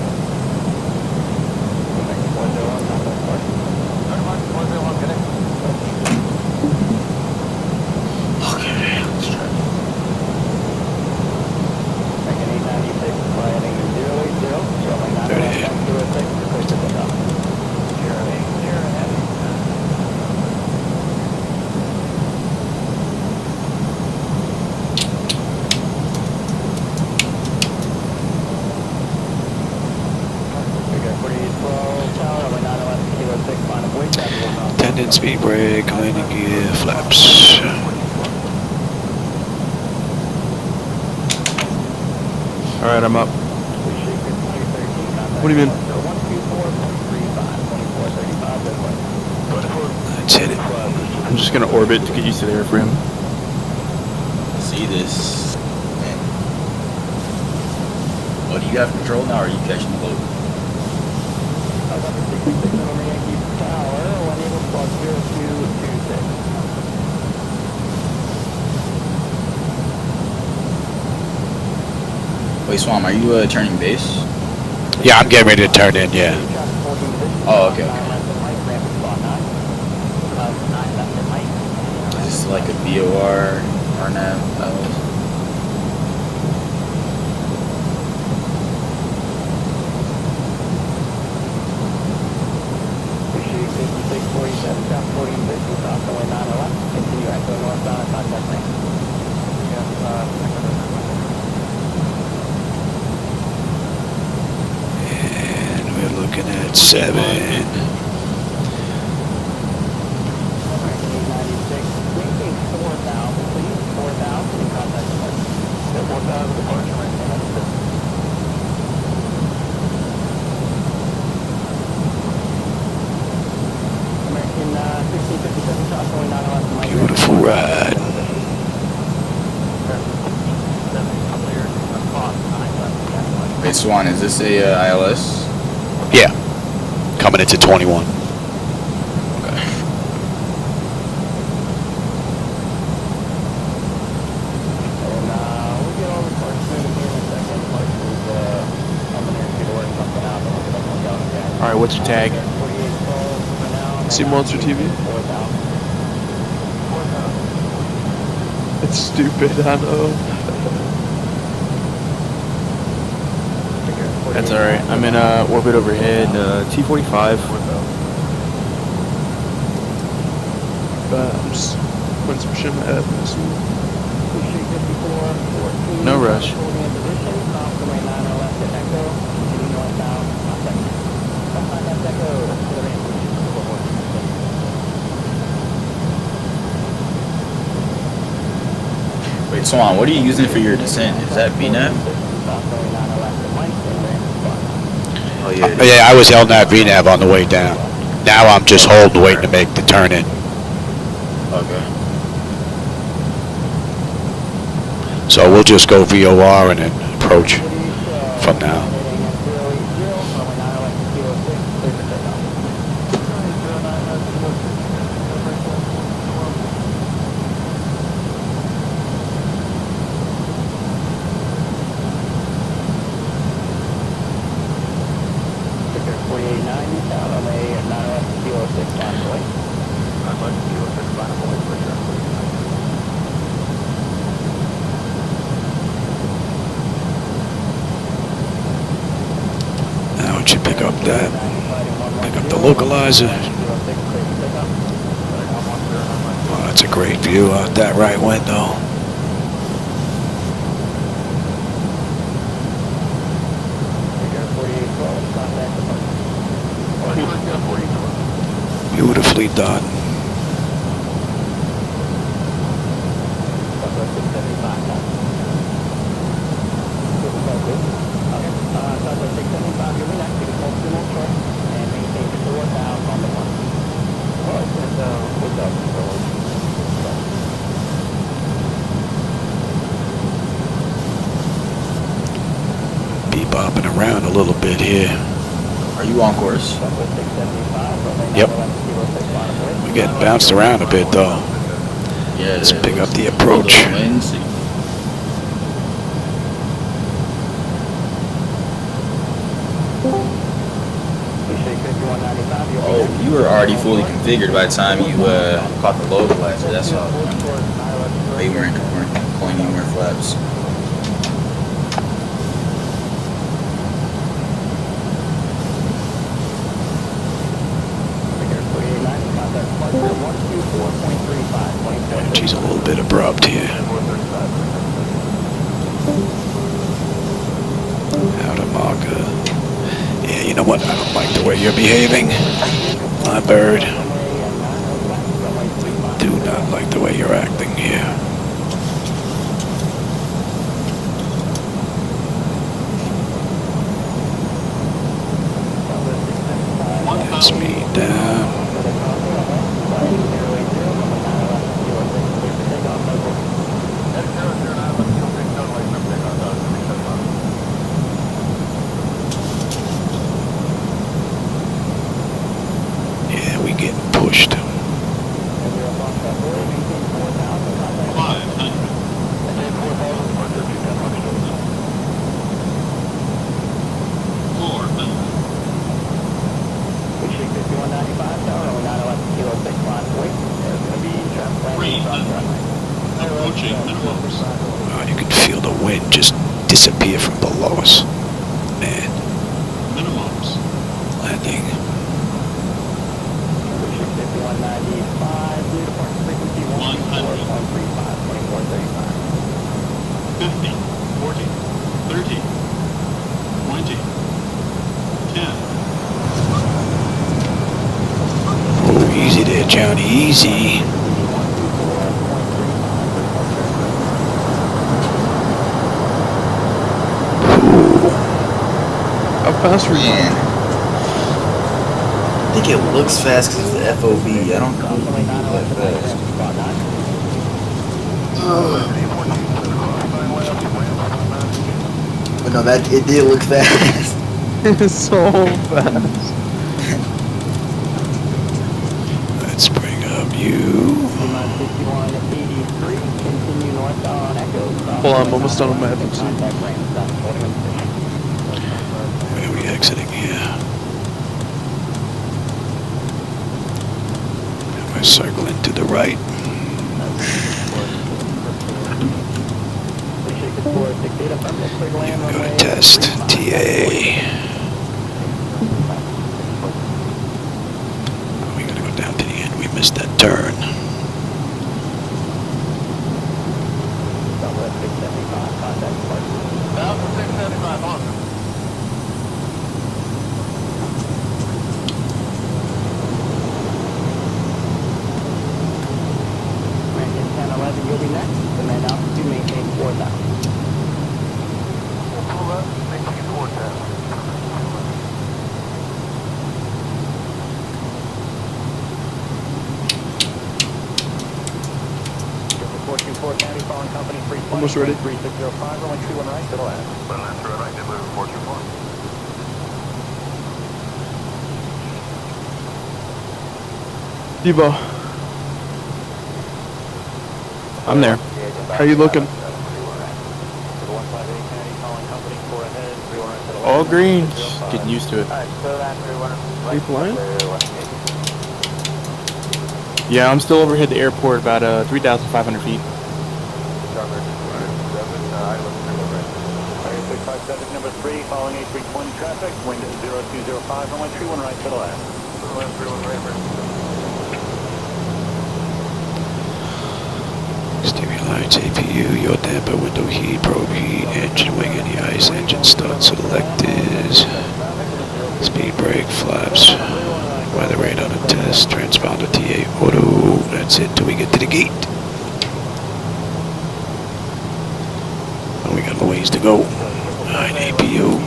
Okay, let's try. Tendon, speed brake, landing gear, flaps. Alright, I'm up. What do you mean? Let's hit it. I'm just gonna orbit to get used to the airframe. See this. Man. Oh, do you have control now or are you catching the boat? Wait, Swam, are you turning base? Yeah, I'm getting ready to turn in, yeah. Oh, okay, okay. Is this like a FAOR, RNAV, And we're looking at 7. Beautiful ride. Wait, Swan, is this a ILS? Yeah, coming into 21. Okay. Alright, what's your tag? See Monster TV? It's stupid, I know. That's alright. I'm in orbit overhead, T-45. But I'm just putting some shit in my head. No rush. Wait, Swan, what are you using for your descent? Is that VNAV? Oh, yeah. Yeah, I was LNAV VNAV on the way down. Now I'm just holding, waiting to make the turn in. Okay. So we'll just go VOR and then approach from now. Now it should pick up that. Pick up the localizer. Oh, that's a great view out that right window. Beautifully done. bopping around a little bit here. Are you on course? Yep. We're getting bounced around a bit though. Yeah. Let's pick up the Those approach. winds. Oh, you were already fully configured by the time you caught the load blaster. That's all. Oh, you weren't pulling any more flaps. She's a little bit abrupt here. Out of marker. Yeah, you know what? I don't like the way you're behaving, my bird. Do not like the way you're acting here. That's me down. Yeah, we getting pushed. 300. Approaching minimums. Oh, you can feel the wind just disappear from below us. Man, Minimums. landing. 50, 40, 30, 20, 10. Oh, easy there, Johnny, easy. How fast were you? Man. I think it looks fast because it's the FOV. I don't think it's that fast. But no, it did look fast. It's so fast. Let's bring up you. Hold on, I'm almost done with my FMC. Where are we exiting here? We're circling to the right. Go to test, TA. We're gonna go down to the end. We missed that turn. You'll be next, and then altitude maintain 4,000. Maintain 4,000. Almost ready. 3605, runway 31 right to the left. One left to the right, deliver 424. Debo, I'm there. how you looking? All green. Getting used to it. Are you flying? Yeah, I'm still overhead the airport about 3,500 feet. 657, number 3, following A320 traffic, wind 0205, runway 31 right to the left. 31 right. Exterior lights, APU, your damper, window heat, probe heat, engine wing, any ice, engine start selected. Speed brake, flaps, weather radar on a test, transponder TA auto. That's it till we get to the gate. And we got a ways to go. 9 APU.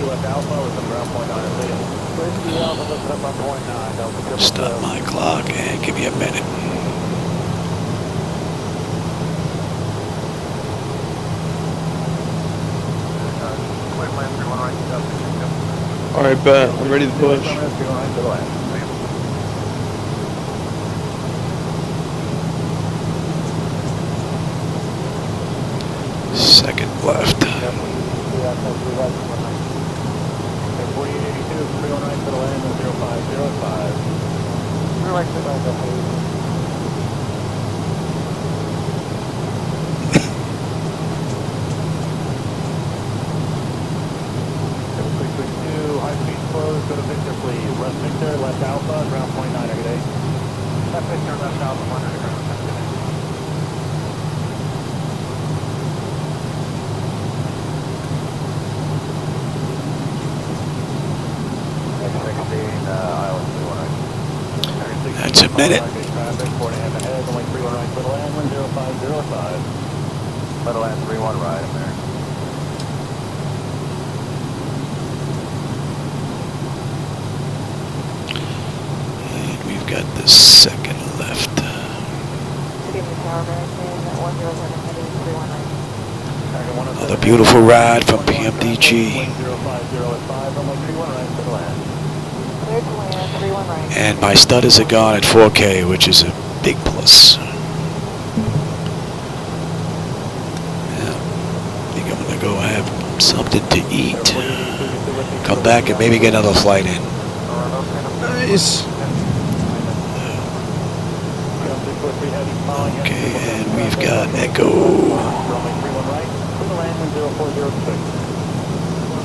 Stop my clock and give me a minute. Clear plan 31 right to Alright, bet. I'm ready to push. 319 to the left. Second left. 4882, 319 to the land, 0505. Relax the back up, please. High speed closed, go to Victor, please. Left Victor, left Alpha, ground 29, good day. Left Victor, left Alpha, 100, ground 10, good day. That's a minute. Traffic, 4.5 ahead, only 31 right for the land, 10505. Let the land 31 right, American. And we've got the second left. Another beautiful ride from PMDG. And my stutters are gone at 4K, which is a big plus. Yeah, I think I'm gonna go have something to eat. Come back and maybe get another flight in. Nice. Okay, and we've got Echo.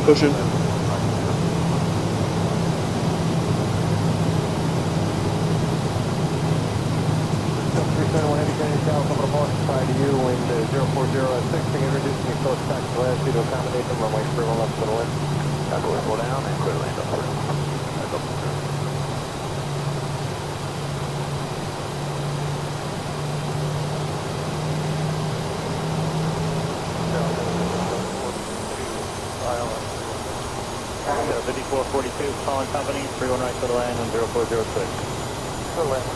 Pushing. Delta 5442, calling company, 31 right to the land, 0406. To the left.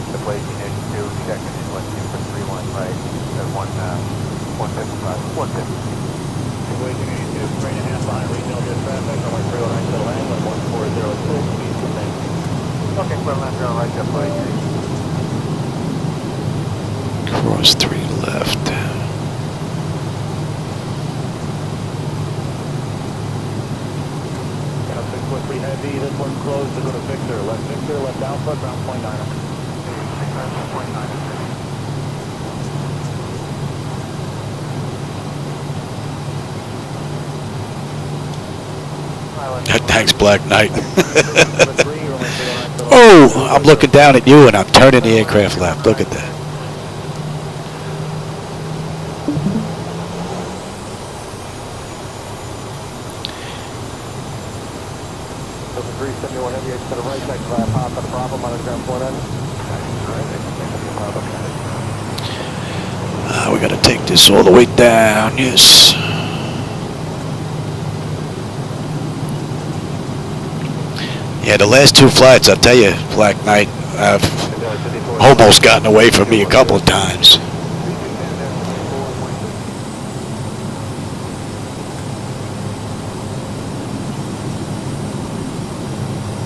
The place you need to check in what's in for 31 right, at 155, 150. Way you need to 3.5 behind regional jet traffic, runway 31 right to the land, 1406, speed to maintain. Okay, clear left, zero right, jet plane. Cross 3 left. Quickly heavy, this one's closed to go to Victor, left Alpha, ground point 9. Thanks, Black Knight. Oh, I'm looking down at you and I'm turning the aircraft left. Look at that. We got to take this all the way down. Yes. Yeah, the last two flights, I'll tell you, Black Knight, I've almost gotten away from me a couple of times.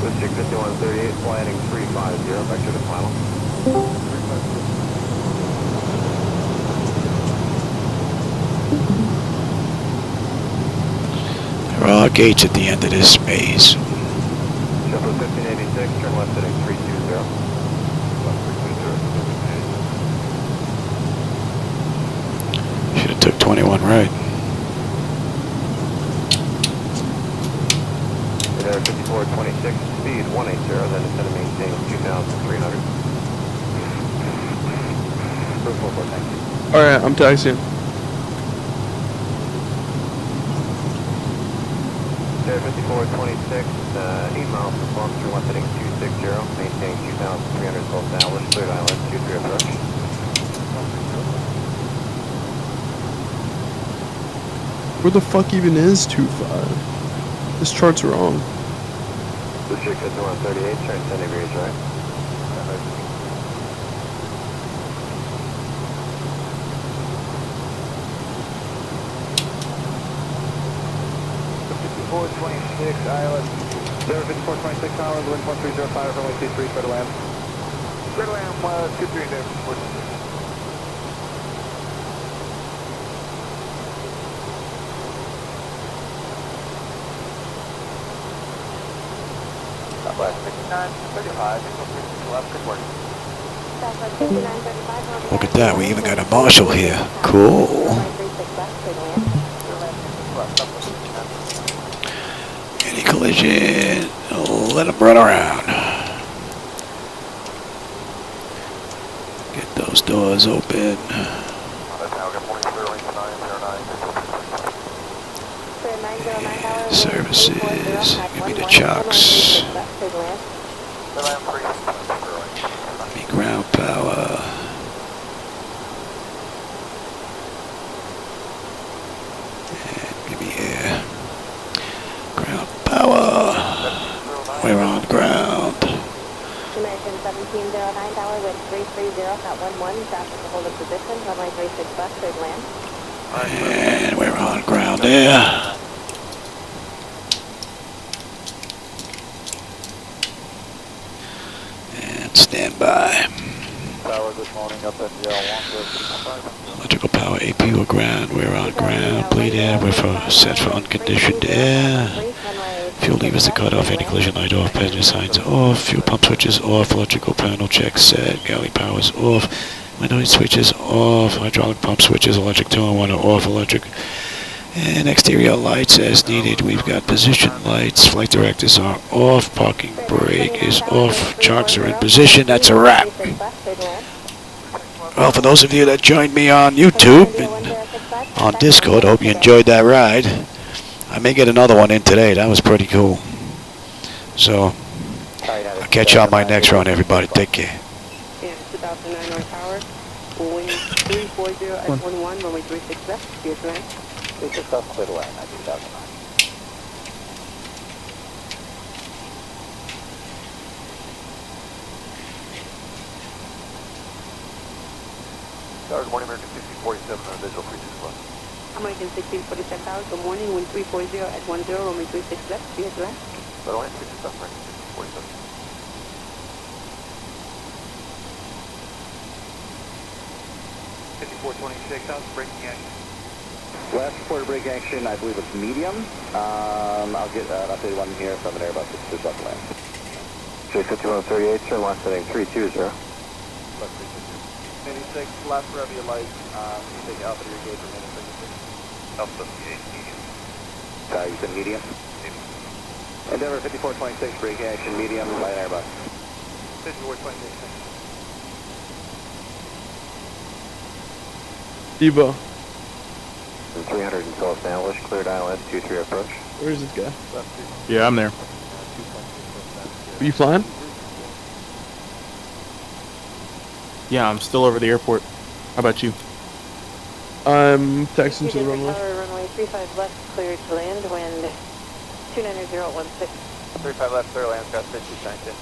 District 5138, flying 350, back to the final. There are gates at the end of this maze. Shuttle 1586, turn left heading 320. Should have took 21 right. Air 5426, speed 180, then it's going to maintain 2,300. Alright, I'm taxiing. Air 5426, 8 miles from Farm through left heading 260, maintain 2,300 full established, cleared island, 23 approach. Where the fuck even is 25? This chart's wrong. District 5138, turn 10 degrees right. Island. 5426 Island, wind 1305, runway 23, clear to land. Clear to land, 23 there. Southwest 5935, left, good work. Southwest 5935. Look at that, we even got a marshal here. Cool. Any collision, let them run around. Get those doors open. Services, give me the chocks. Give me ground power. And give me air. Ground power. We're on ground. American 1709, tower wind 330.11, traffic to hold a position, runway 36 left, clear to land. And we're on ground there. And stand by. Tower this morning up at Electrical power AP, we're ground. We're on ground. Bleed air, we're set for unconditioned air. Fuel levers to cut off, anti-collision light off, passenger signs off, fuel pump switches off, electrical panel check set, galley powers off, window switches off, hydraulic pump switches, electric tone one off, electric, and exterior lights as needed. We've got position lights, flight directors are off, parking brake is off, chocks are in position. That's a wrap. Well, for those of you that joined me on YouTube and on Discord, hope you enjoyed that ride. I may get another one in today. That was pretty cool. So, I'll catch you on my next run, everybody. Take care. Yeah, 2009 North Tower, wind 340 at 11, runway 36 left, clear to land. 36 left, clear to land, 2009. Tower, good morning, American 1647 on visual 36 left. American 1647 tower, good morning, wind 340 at 10, runway 36 left, clear to land. Clear to land, 36 left, American 1647. 5426 out, braking action. Last reported brake action, I believe it's medium. I'll get an updated one here from an Airbus that's just off the land. J5138, sir, launch setting 320. 86, last forever your light, you take Alpha to your gate for minute 56. Alpha 78, medium. You said medium? Endeavor 5426, brake action, medium, by an Airbus. 5426. Debo, 300 until established, cleared island, 23 approach. where is this guy? Yeah, I'm there. Are you flying? Yeah, I'm still over the airport. How about you? I'm texting to the runway. Tower, runway 35 left, clear to land, wind 290.16. 35 left, clear land, got 52 signed in.